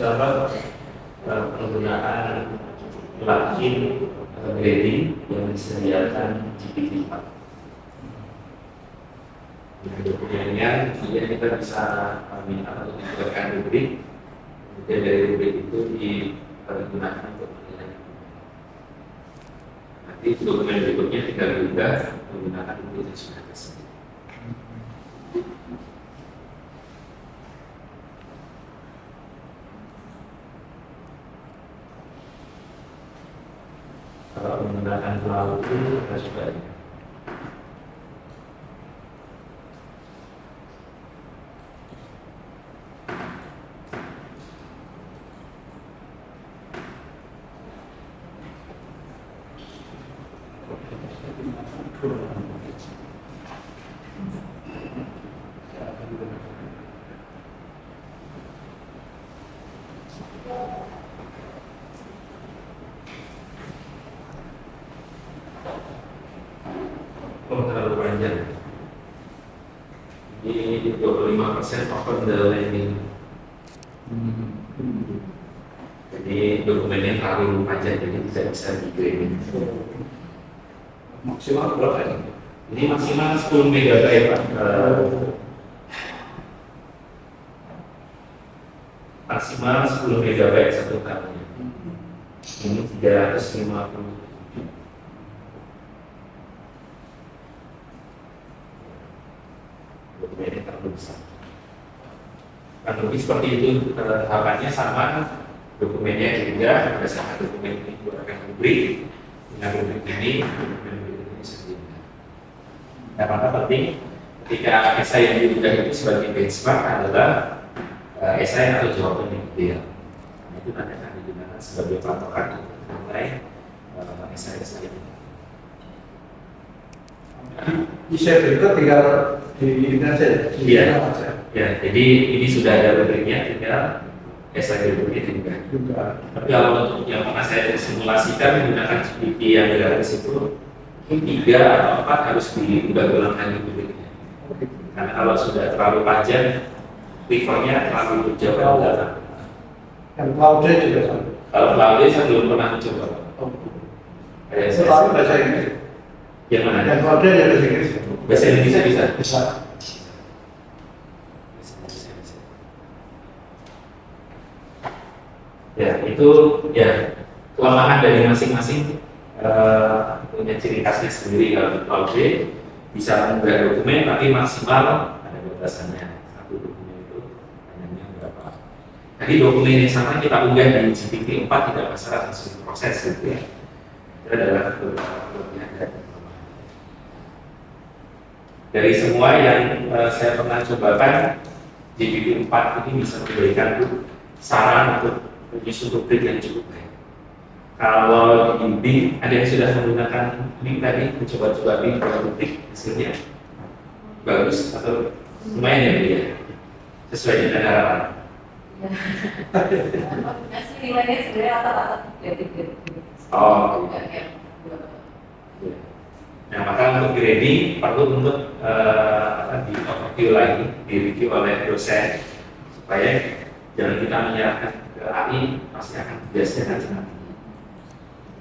Contoh penggunaan plugin grading yang disediakan GPT-4. Dokumennya, kemudian kita bisa minta untuk membuatkan rubrik, kemudian dari rubrik itu digunakan untuk menilai. Nanti dokumen berikutnya tinggal diunggah menggunakan rubrik yang sudah tersedia. Kalau menggunakan cloud itu kita coba ya. Oh, terlalu panjang. Ini 25% open the landing. Jadi dokumennya terlalu panjang, jadi tidak bisa di-grading. Maksimal berapa ini? Ini maksimal 10 MB Pak. Maksimal 10 MB satu kalinya. Ini 350. Dokumennya terlalu besar. Kan lebih seperti itu tahapannya sama. Dokumennya juga berdasarkan dokumen ini buatkan rubrik. Dengan rubrik ini, dokumen ini sendiri. Nah, maka penting ketika esai yang diunggah itu sebagai benchmark adalah esai atau jawaban yang ideal. Nah, itu nanti akan digunakan sebagai patokan untuk menilai esai-esai ini. Bisa berikut tinggal di internet. Iya. Ya, jadi ini sudah ada rubriknya, tinggal esai rubriknya juga. Tapi kalau untuk yang pernah saya simulasikan menggunakan GPT yang gratis itu 3 atau 4 harus diubah ulang lagi rubriknya. Karena kalau sudah terlalu panjang, prefernya terlalu jauh dari belakang. Dan cloud-nya juga sama. Kalau cloud saya belum pernah mencoba. Selalu bahasa Inggris. Yang mana? Dan cloud-nya juga bahasa Inggris. Bahasa Indonesia bisa? Bisa. Ya, itu ya kelemahan dari masing-masing punya ciri khasnya sendiri. Kalau di Cloud bisa mengunggah dokumen, tapi maksimal ada batasannya. Satu dokumen itu hanya berapa? Jadi dokumen yang sama kita unggah di GPT-4 tidak masalah, langsung proses gitu ya. Itu adalah beberapa kelebihan dari kelemahan. Dari semua yang saya pernah cobakan, GPT-4 ini bisa memberikan saran untuk menyusun rubrik yang cukup baik. Kalau di Bing, ada yang sudah menggunakan Bing tadi, mencoba-coba Bing kalau rubrik hasilnya bagus atau lumayan ya dia sesuai dengan harapan. Masih nilainya sebenarnya rata-rata Oh, nah maka untuk grading perlu untuk di overview lagi, di review oleh dosen supaya jangan kita menyerahkan ke AI, pasti akan biasanya nanti.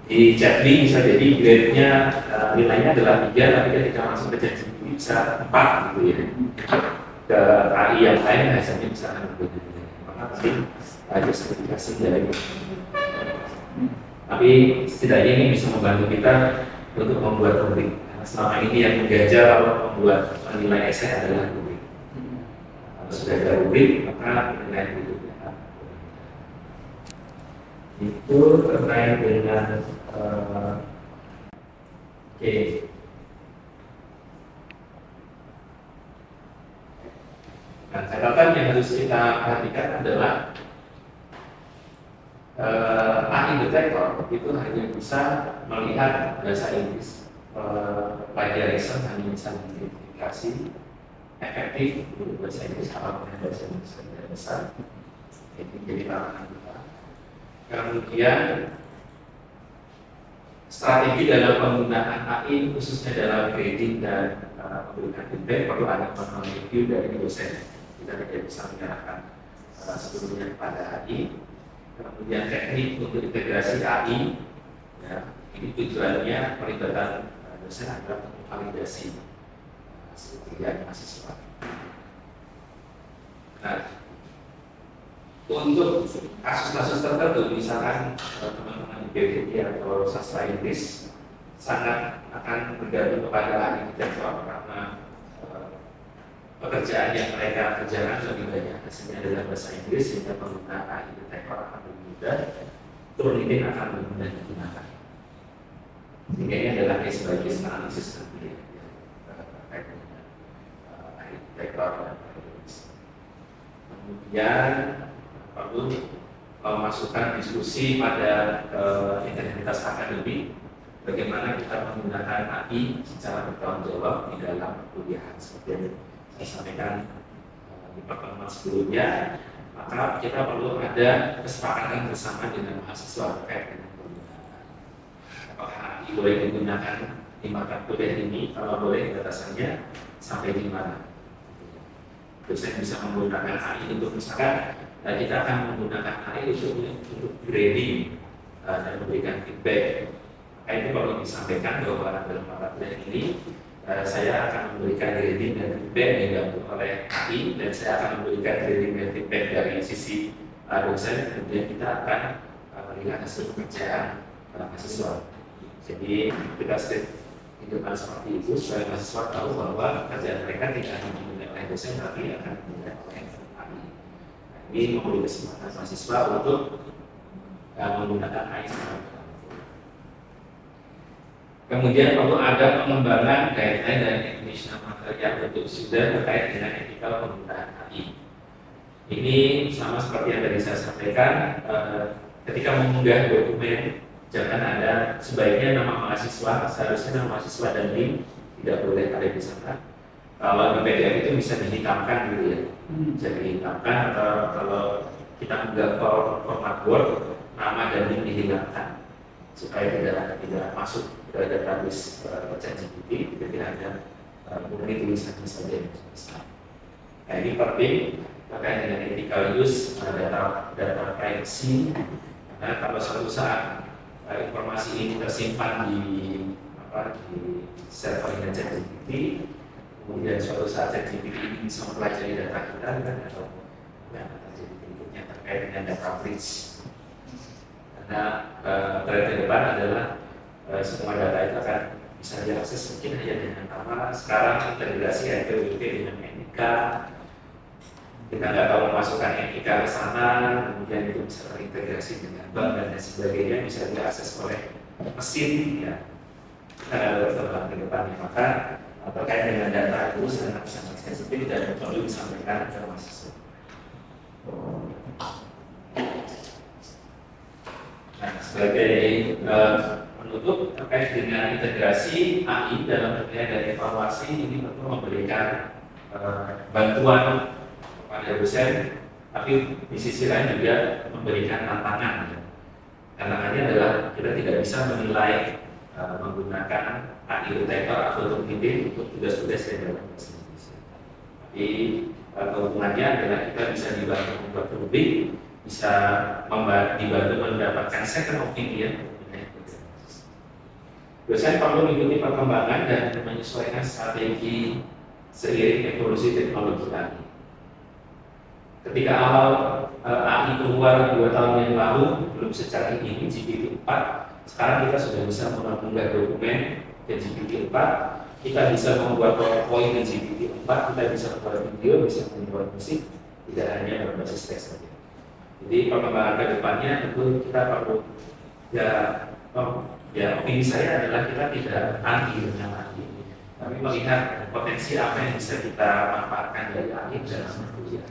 Di Chatbee bisa jadi grade-nya nilainya adalah 3, tapi ketika masuk ke Chatbee bisa 4 gitu ya. Ke AI yang lain hasilnya bisa akan berbeda. Maka pasti ada sertifikasi dari itu. Tapi setidaknya ini bisa membantu kita untuk membuat rubrik. Karena selama ini yang mengajar kalau membuat nilai esai adalah rubrik. Kalau sudah ada rubrik, maka nilai berikutnya itu terkait dengan oke. Nah, catatan yang harus kita perhatikan adalah AI detektor itu hanya bisa melihat bahasa Inggris, plagiarism hanya bisa mengidentifikasi efektif untuk bahasa Inggris apapun yang bahasa Inggris tidak besar. Jadi tantangan kita. Kemudian strategi dalam penggunaan AI khususnya dalam grading dan pemberian feedback perlu ada manual review dari dosen. Kita tidak bisa menyerahkan sebelumnya pada AI, kemudian teknik untuk integrasi AI, ya, ini tujuannya pelibatan dosen adalah untuk validasi kerjaan mahasiswa. Nah, untuk kasus-kasus tertentu, misalkan teman-teman di PPT atau sastra Inggris sangat akan bergantung kepada arsitektur karena pekerjaan yang mereka kerjakan lebih banyak hasilnya dalam bahasa Inggris, sehingga penggunaan arsitektur akan lebih mudah, Turnitin akan lebih mudah digunakan. Sehingga ini adalah case by case analisis nanti terkait dengan arsitektur dan kemudian perlu memasukkan diskusi pada integritas akademik, bagaimana kita menggunakan AI secara bertanggung jawab di dalam kuliah. Seperti yang saya sampaikan di pertemuan sebelumnya, maka kita perlu ada kesepakatan bersama dengan mahasiswa terkait dengan penggunaan. Apakah AI boleh digunakan di mata kuliah ini? Kalau boleh, batasannya sampai di mana? Dosen bisa menggunakan AI untuk misalkan kita akan menggunakan AI untuk grading dan memberikan feedback. Maka itu perlu disampaikan bahwa dalam mata kuliah ini saya akan memberikan grading dan feedback dibantu oleh AI, dan saya akan memberikan grading dan feedback dari sisi dosen. Kemudian kita akan melihat hasil pekerjaan mahasiswa. Jadi kita state hidupan seperti itu supaya mahasiswa tahu bahwa pekerjaan mereka tidak hanya dinilai oleh dosen, tapi akan dinilai oleh AI. Ini memberi kesempatan mahasiswa untuk menggunakan AI. Kemudian perlu ada pengembangan guideline dan international material untuk sudah terkait dengan etikal penggunaan AI. Ini sama seperti yang tadi saya sampaikan, ketika mengunggah dokumen jangan ada, sebaiknya nama mahasiswa, seharusnya nama mahasiswa dan link tidak boleh ada di sana. Kalau di PDF itu bisa dihitamkan gitu ya, bisa dihitamkan, atau kalau kita mengunggah format Word, nama dan link dihilangkan supaya tidak masuk ke database ChatGPT, tidak ada murni tulisannya saja yang bisa. Nah, ini penting terkait dengan ethical use data privacy, karena kalau suatu saat informasi ini tersimpan di servernya ChatGPT, kemudian suatu saat ChatGPT ini bisa mempelajari data kita, atau data berikutnya terkait dengan data breach. Karena tren ke depan adalah semua data itu akan bisa diakses mungkin hanya dengan nama. Sekarang integrasi NPWP dengan NIK, kita nggak tahu memasukkan NIK ke sana, kemudian itu bisa terintegrasi dengan bank dan lain sebagainya, bisa diakses oleh mesin, ya. Kita nggak tahu tentang ke depannya, maka terkait dengan data itu sangat sensitif dan perlu disampaikan ke mahasiswa. Nah, sebagai penutup terkait dengan integrasi AI dalam kerja dan evaluasi, ini tentu memberikan bantuan kepada dosen, tapi di sisi lain juga memberikan tantangan. Tantangannya adalah kita tidak bisa menilai menggunakan AI detector atau Turnitin untuk tugas-tugas yang dalam bahasa Indonesia. Tapi keuntungannya adalah kita bisa dibantu membuat lebih, bisa dibantu mendapatkan second opinion. Dosen perlu mengikuti perkembangan dan menyesuaikan strategi seiring evolusi teknologi AI. Ketika awal AI keluar 2 tahun yang lalu, belum secanggih ini GPT-4, sekarang kita sudah bisa mengunggah dokumen ke GPT-4, kita bisa membuat PowerPoint ke GPT-4, kita bisa membuat video, bisa membuat musik, tidak hanya berbasis teks saja. Jadi perkembangan ke depannya tentu kita perlu opini saya adalah kita tidak anti dengan AI, tapi melihat potensi apa yang bisa kita manfaatkan dari AI dalam kuliah.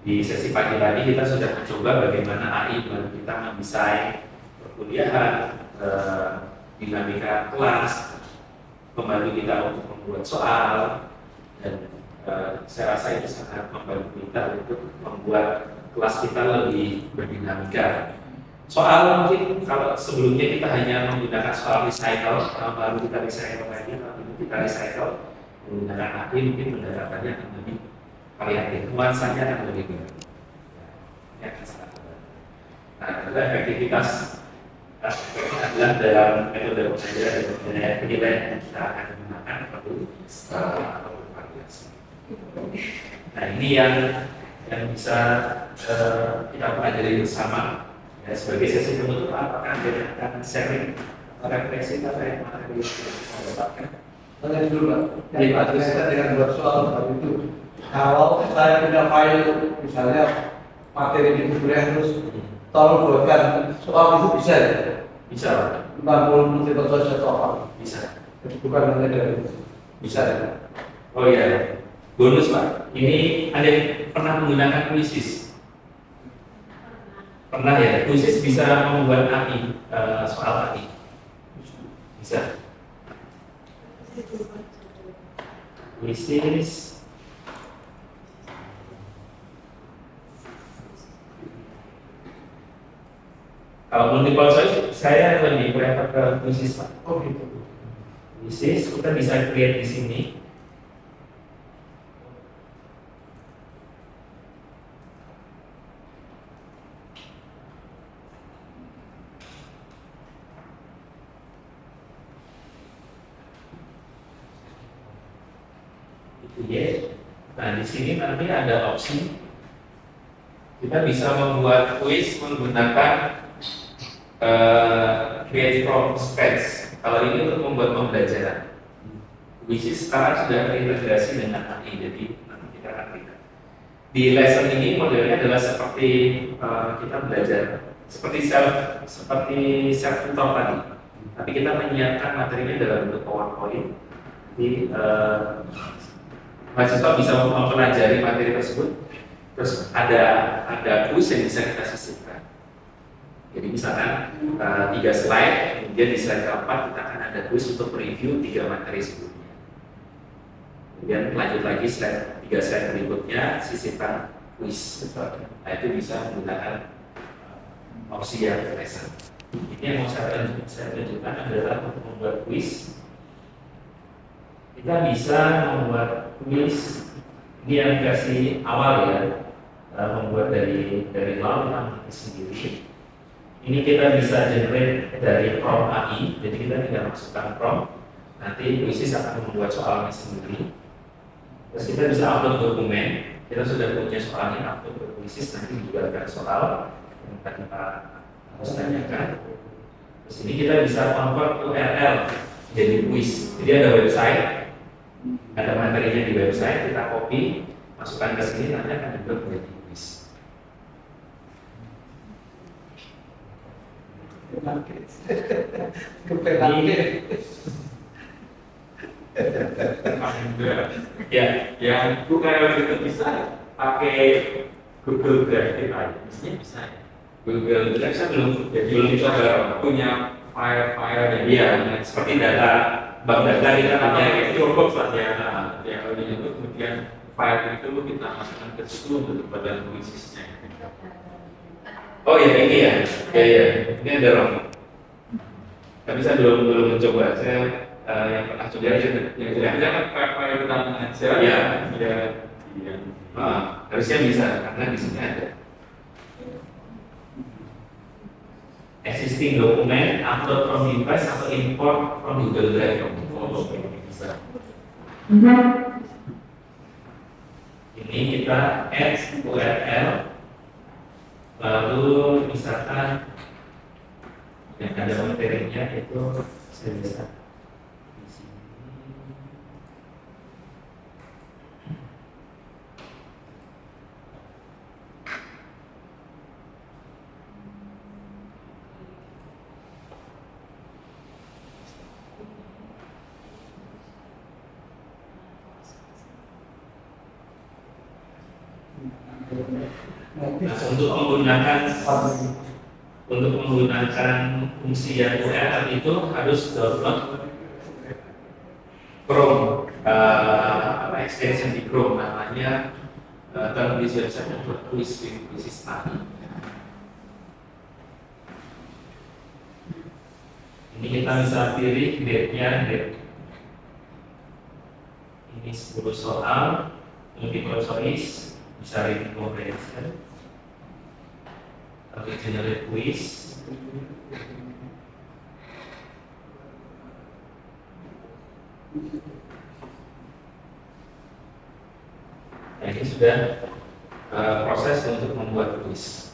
Di sesi pagi tadi kita sudah mencoba bagaimana AI membantu kita mendesain perkuliahan, dinamika kelas, membantu kita untuk membuat soal, dan saya rasa itu sangat membantu kita untuk membuat kelas kita lebih berdinamika. Soal mungkin kalau sebelumnya kita hanya menggunakan soal recycle, baru kita recycle lagi, kalau ini kita recycle menggunakan AI, mungkin pendekatannya akan lebih variatif, nuansanya akan lebih berat. Ini akan sangat berat. Nah, adalah efektivitas adalah dalam metode penilaian yang kita akan gunakan perlu bervariasi. Nah, ini yang bisa kita pelajari bersama ya, sebagai sesi penutup. Apakah Anda akan sharing refleksi apa yang materi yang kita dapatkan? Tanya dulu Pak, yang tadi saya dengan buat soal tadi itu, kalau saya punya file misalnya materi di kuliah terus tolong buatkan soal itu bisa ya? Bisa, Pak. 60 menit atau satu apa? Bisa. Jadi bukan hanya dari bisa ya? Oh iya, bonus Pak. Ini ada yang pernah menggunakan Quizzes? Pernah ya? Quizzes bisa membuat AI, soal AI. Bisa. Quizzes. Kalau multiple choice, saya lebih prefer ke Quizzes Pak. Oh gitu. Quizzes kita bisa create di sini. Ya. Nah, di sini nanti ada opsi kita bisa membuat quiz menggunakan create from scratch. Kalau ini untuk membuat pembelajaran. Quiz sekarang sudah terintegrasi dengan AI, jadi nanti kita akan lihat. Di lesson ini modelnya adalah seperti kita belajar seperti self tutor tadi. Tapi kita menyiapkan materinya dalam bentuk PowerPoint. Jadi mahasiswa bisa mempelajari materi tersebut, terus ada quiz yang bisa kita sisipkan. Jadi misalkan 3 slide, kemudian di slide keempat kita akan ada quiz untuk review 3 materi sebelumnya. Kemudian lanjut lagi 3 slide berikutnya sisipkan quiz. Nah, itu bisa menggunakan opsi yang lesson. Ini yang mau saya tunjukkan adalah untuk membuat quiz. Kita bisa membuat quiz, ini yang versi awal ya, membuat dari nol kita membuat sendiri. Ini kita bisa generate dari prompt AI, jadi kita tinggal masukkan prompt, nanti quizzes akan membuat soalnya sendiri. Terus kita bisa upload dokumen, kita sudah punya soalnya, upload ke quizzes, nanti juga ada soal yang kita harus tanyakan. Terus ini kita bisa convert URL jadi quiz, jadi ada website. Ada materinya di website, kita copy, masukkan ke sini, nanti akan dibuat menjadi quiz. Ya, yang bukan itu bisa pakai Google Drive aja, mestinya bisa ya. Google Drive saya belum Bisa coba. punya file-file yang Iya, seperti data bank data kita punya kayak gitu. Dropbox lah ya. Ya kalau itu kemudian file itu kita masukkan ke situ untuk badan quizzesnya. Oh ya ini ya, ini ada ROM. Tapi saya belum mencoba. Saya yang pernah coba Ya, itu. ya, kan file utama aja. Iya. Ya. Harusnya bisa karena di sini ada existing document, upload from device atau import from Google Drive. Oh, bisa. Ini kita add URL, lalu misalkan yang ada materinya itu saya bisa di sini. Nah, untuk menggunakan fungsi yang URL itu harus download Chrome, extension di Chrome namanya tertulis website untuk quiz study. Ini kita bisa pilih date-nya, date. Ini 10 soal. multiple choice, bisa reading comprehension, atau generate quiz. Nah, ini sudah proses untuk membuat quiz.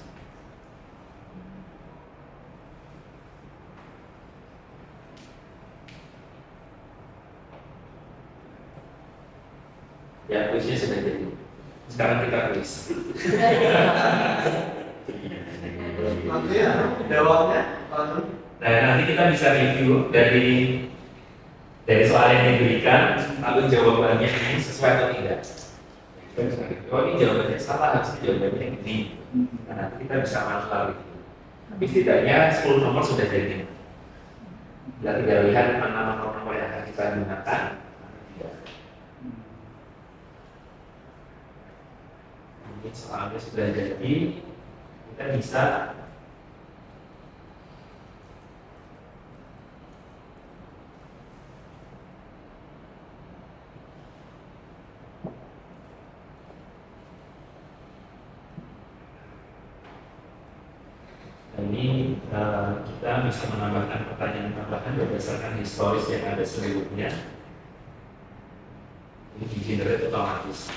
Ya, kuisnya sudah jadi. Sekarang kita kuis. Nanti ya, jawabnya. Nah, nanti kita bisa review dari soal yang diberikan, lalu jawabannya ini sesuai atau tidak. Oh, ini jawabannya salah, harusnya jawabannya yang ini. Nah, nanti kita bisa manual gitu. Tapi setidaknya 10 nomor sudah jadi. Kita tinggal lihat mana nomor-nomor yang akan kita gunakan. Mungkin soalnya sudah jadi, kita bisa ini kita bisa menambahkan pertanyaan tambahan berdasarkan historis yang ada sebelumnya. Ini di generate otomatis.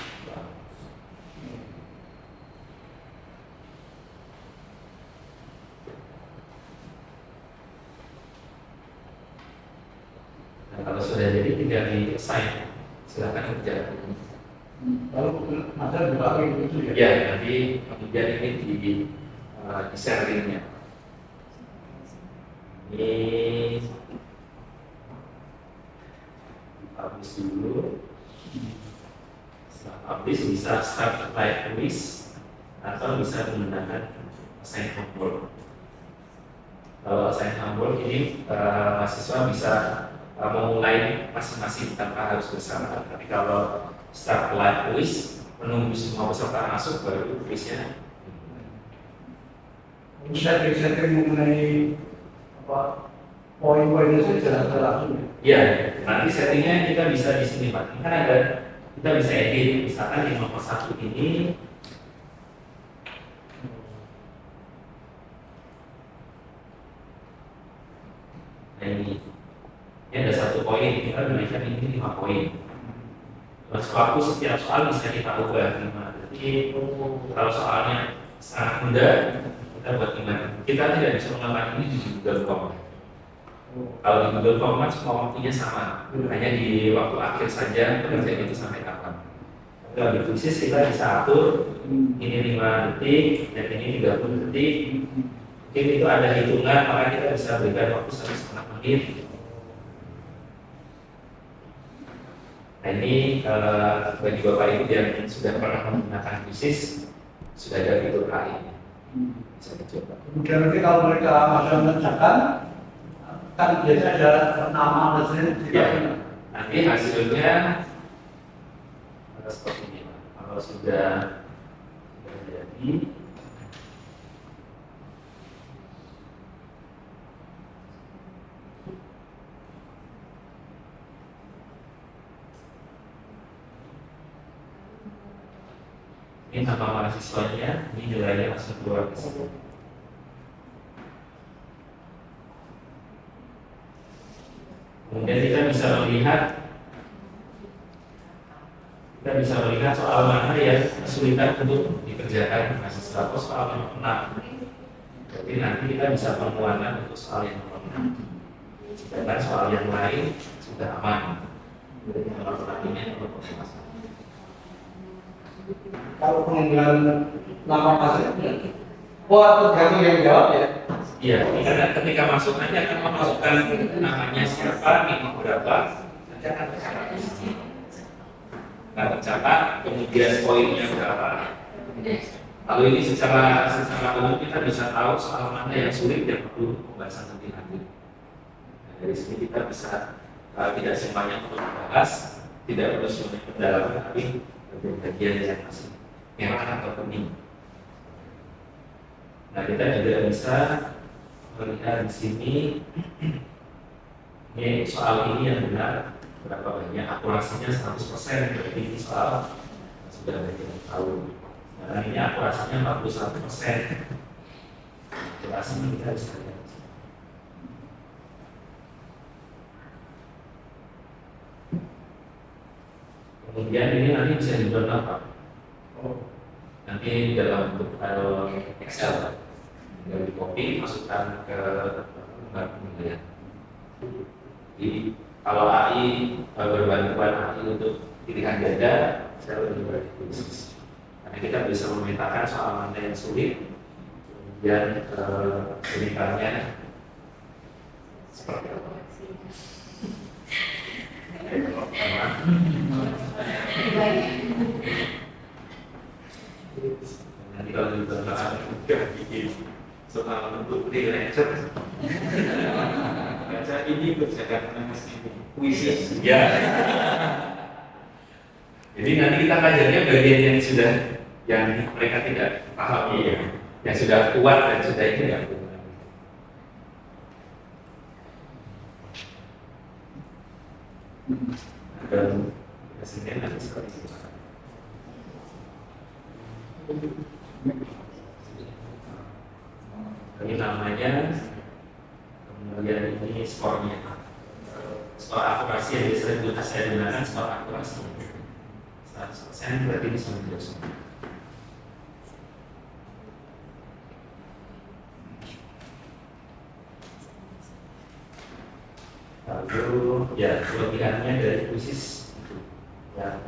Nah, kalau sudah jadi tinggal di assign, silakan kerjakan. Lalu ada juga gitu ya. Ya, nanti kemudian ini di share linknya. Ini publish dulu. Setelah publish bisa start apply quiz atau bisa menggunakan assign homework. Kalau assign homework ini mahasiswa bisa memulai masing-masing tanpa harus bersama. Tapi kalau start live quiz, menunggu semua peserta masuk baru quiznya. Setting mengenai apa poin-poinnya sudah langsung. Ya, nanti settingnya kita bisa di sini Pak. Ini kan ada, kita bisa edit. Misalkan yang nomor 1 ini nah ini ada 1 poin, kita berikan ini 5 poin. Terus waktu setiap soal bisa kita ubah 5. Jadi kalau soalnya sangat mudah, kita buat gimana? Kita tidak bisa melakukan ini di Google Form. Kalau di Google Form kan semua waktunya sama, hanya di waktu akhir saja pengerjaan itu sampai kapan. Kalau di Quizzes kita bisa atur ini 5 detik dan ini 30 detik. Mungkin itu ada hitungan, maka kita bisa berikan waktu 1,5 menit. Nah ini bagi Bapak Ibu yang sudah pernah menggunakan Quizzes, sudah ada fitur ini. Bisa dicoba. Kemudian nanti kalau mereka masih mengerjakan, kan biasanya ada nama mesin. Ya, nanti hasilnya seperti ini. Kalau sudah jadi, ini nama mahasiswanya, ini nilainya langsung keluar ke sini. Kemudian kita bisa melihat soal mana yang kesulitan untuk dikerjakan mahasiswa atau soal nomor 6. Jadi nanti kita bisa penguatan untuk soal yang nomor 6. Sedangkan soal yang lain sudah aman. Jadi nomor 6 ini nomor masalah. Kalau pengumpulan nama pasiennya, tergantung yang jawab ya. Iya, karena ketika masuk nanti akan memasukkan namanya siapa, ini berapa, nanti akan tercatat di sini. Nah, tercatat, kemudian poinnya berapa. Lalu ini secara umum kita bisa tahu soal mana yang sulit dan perlu pembahasan lebih lanjut. Nah, dari sini kita bisa tidak semuanya perlu dibahas, tidak perlu semuanya pendalaman, tapi bagian yang masih merah atau kuning. Nah, kita juga bisa melihat di sini ini soal ini yang benar berapa banyak, akurasinya 100%, berarti ini soal sudah kita tahu. Nah, ini akurasinya 41%. Akurasinya kita bisa lihat. Kemudian ini nanti bisa di-download Pak. Nanti dalam bentuk file Excel, tinggal di copy, masukkan ke lembar penilaian. Jadi kalau AI berbantuan AI untuk pilihan ganda, saya lebih baik bisnis. Karena kita bisa memetakan soal mana yang sulit, kemudian kesulitannya seperti apa. Nanti kalau dibentukkan udah bikin soal bentuk freelancer, baca ini berjalan puisi. Ya. Jadi nanti kita belajarnya bagian yang sudah yang mereka tidak pahami ya, yang sudah kuat dan sudah itu ya. Dan hasilnya nanti seperti itu. Ini namanya, kemudian ini skornya. Skor akurasi yang biasanya saya gunakan skor akurasi 100%, berarti ini 90%. Lalu ya kelebihannya dari khusus yang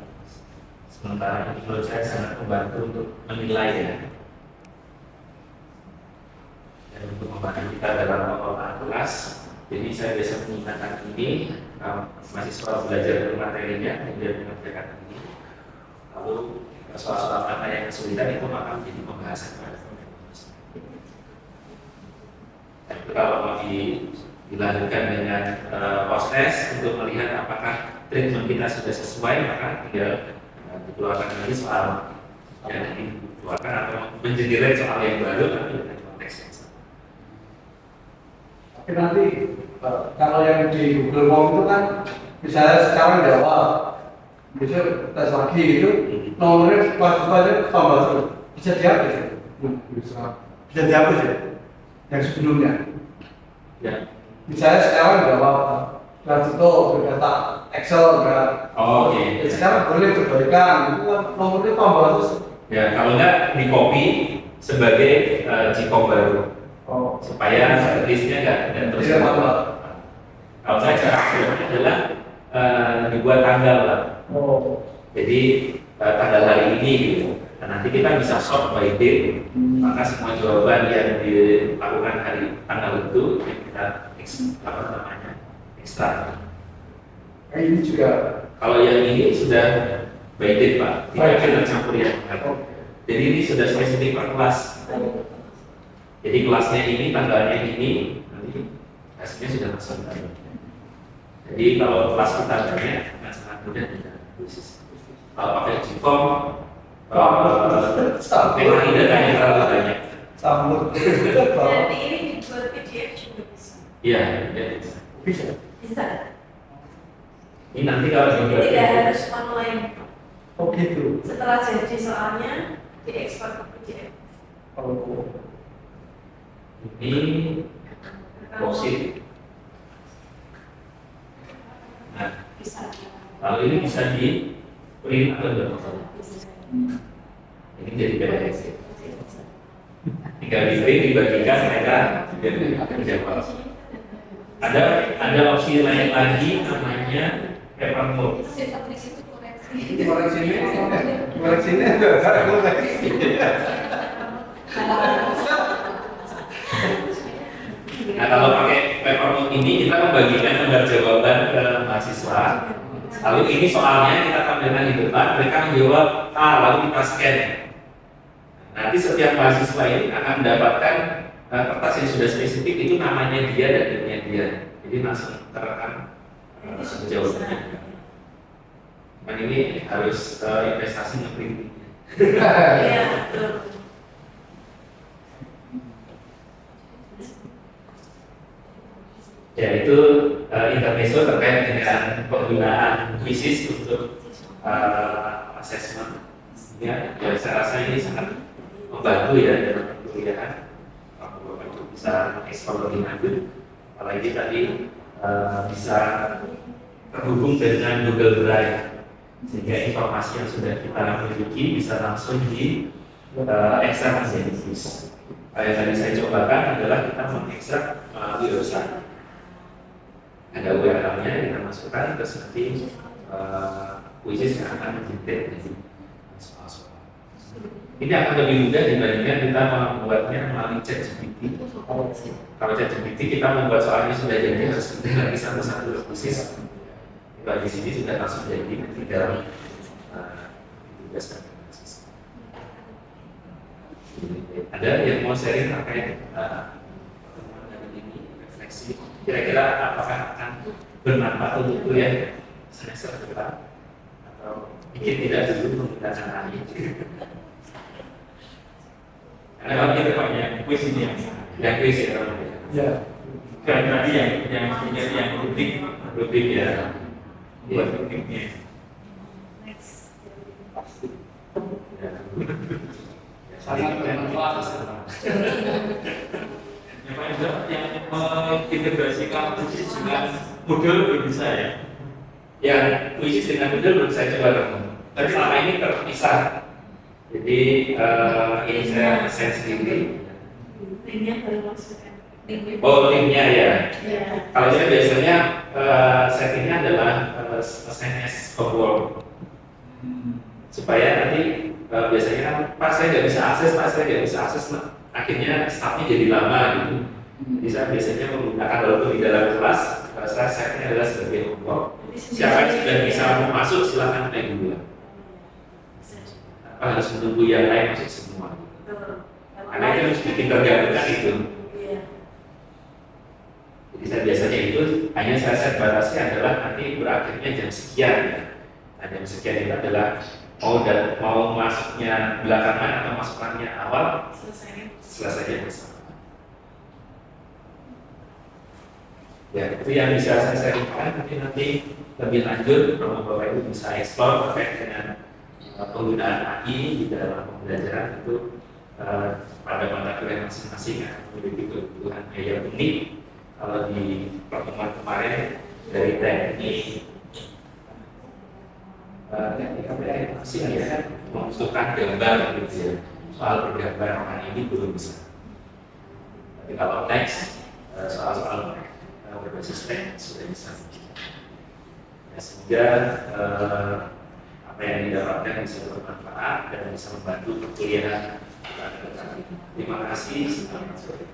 sementara ini menurut saya sangat membantu untuk menilai ya, dan untuk membantu kita dalam pengelolaan kelas. Jadi saya biasa menggunakan ini, mahasiswa belajar dari materinya, kemudian mengerjakan ini. Lalu soal-soal mana yang kesulitan itu maka menjadi pembahasan pada itu kalau mau dilanjutkan dengan post-test untuk melihat apakah treatment kita sudah sesuai, maka tinggal dikeluarkan lagi soal yang dikeluarkan atau mengenerate soal yang baru tapi dengan konteks yang sama. Tapi nanti kalau yang di Google Form itu kan misalnya sekarang jawab, besok tes lagi itu nomornya partisipannya tambah terus, bisa dihapus ya? Bisa dihapus ya? Yang sebelumnya? Ya. Misalnya sekarang jawab, sudah tutup, data Excel, sudah. Oh, oke. Sekarang boleh perbaikan, itu kan nomornya tambah terus. Ya, kalau enggak di copy sebagai Gcom baru. Oh, Supaya listnya enggak terus tidak tambah. Kalau saya cara adalah dibuat tanggal lah. Oh, Jadi tanggal hari ini gitu. Nah, nanti kita bisa sort by date. Maka semua jawaban yang dilakukan hari tanggal itu yang kita ekstrak. ini juga. Kalau yang ini sudah by date Pak, tidak akan tercampur yang lain. Jadi ini sudah spesifik per kelas. Jadi kelasnya ini, tanggalnya ini, nanti hasilnya sudah masuk. Jadi kalau kelas kita banyak, akan sangat mudah dianalisis. Kalau pakai Gform, memang datanya terlalu banyak. Sambut. Berarti ini dibuat PDF juga bisa. Iya, bisa. Bisa. Bisa. Ini nanti kalau Jadi tidak harus online. Oh gitu. Setelah jadi soalnya diekspor ke PDF. Oh. ini boksit. Nah, Bisa. kalau ini bisa di print atau enggak? Ini jadi PDF. Tinggal di print, dibagikan mereka menjawab. Ada opsi lain lagi namanya paper mode. Koreksinya ada koreksi. Nah, kalau pakai paper mode ini kita membagikan lembar jawaban ke mahasiswa. Lalu ini soalnya kita tampilkan di depan, mereka menjawab A, lalu kita scan. Nanti setiap mahasiswa ini akan mendapatkan kertas yang sudah spesifik, itu namanya dia dan timnya dia. Jadi langsung terekam jawabannya. Cuman ini harus investasi nge-printing. Iya, betul. Ya, itu intermezzo terkait dengan penggunaan quizzes untuk assessment. Sehingga ya saya rasa ini sangat membantu ya dalam perkuliahan Bapak itu bisa mengeksplor lebih lanjut, apalagi tadi bisa terhubung dengan Google Drive sehingga informasi yang sudah kita miliki bisa langsung di ekstrak menjadi quiz. Yang tadi saya cobakan adalah kita mengekstrak melalui website. Ada URL-nya kita masukkan terus nanti quiz yang akan menjadi soal-soal. Ini akan lebih mudah dibandingkan kita membuatnya melalui ChatGPT. Kalau ChatGPT kita membuat soalnya sudah jadi harus pilih lagi satu-satu khusus. Kalau di sini sudah langsung jadi tinggal tugas. Ada yang mau sharing terkait pertemuan dari ini refleksi? Kira-kira apakah akan bermanfaat untuk kuliah semester depan atau mungkin tidak dulu menggunakan AI? Karena kalau kita pakai yang quiz ini Yang quiz ya. Ya. kan tadi yang rubrik ya. buat rubriknya. Next. Sangat bermanfaat. Yang mengintegrasikan kuis dengan model bisa ya. Ya, kuis dengan model belum saya coba ketemu. Tapi selama ini terpisah. Jadi ini saya sendiri. Linknya baru masukkan. Oh, linknya ya. Ya. Kalau saya biasanya settingnya adalah SMS forward supaya nanti biasanya kan pas saya nggak bisa akses, akhirnya staffnya jadi lama gitu. Jadi saya biasanya menggunakan walaupun di dalam kelas, saya settingnya adalah sebagai forward. Siapa yang sudah bisa masuk silahkan naik dulu. Harus menunggu yang lain masuk semua. Karena itu harus bikin tergabungkan itu. Jadi saya biasanya itu hanya saya set batasnya adalah nanti berakhirnya jam sekian ya. Nah, jam sekian itu adalah mau masuknya belakangan atau masukannya awal selesainya bersama. Ya itu yang bisa saya sharingkan. Nanti lebih lanjut kalau Bapak Ibu bisa explore terkait dengan penggunaan AI di dalam pembelajaran itu pada mata kuliah masing-masing ya, memiliki kebutuhan yang unik. Kalau di pertemuan kemarin dari teknik masih ya membutuhkan gambar gitu ya, soal pergambaran ini belum bisa. Tapi kalau next soal-soal berbasis teknik sudah bisa. Ya, sehingga apa yang didapatkan bisa bermanfaat dan bisa membantu perkuliahan. Terima kasih. Terima kasih.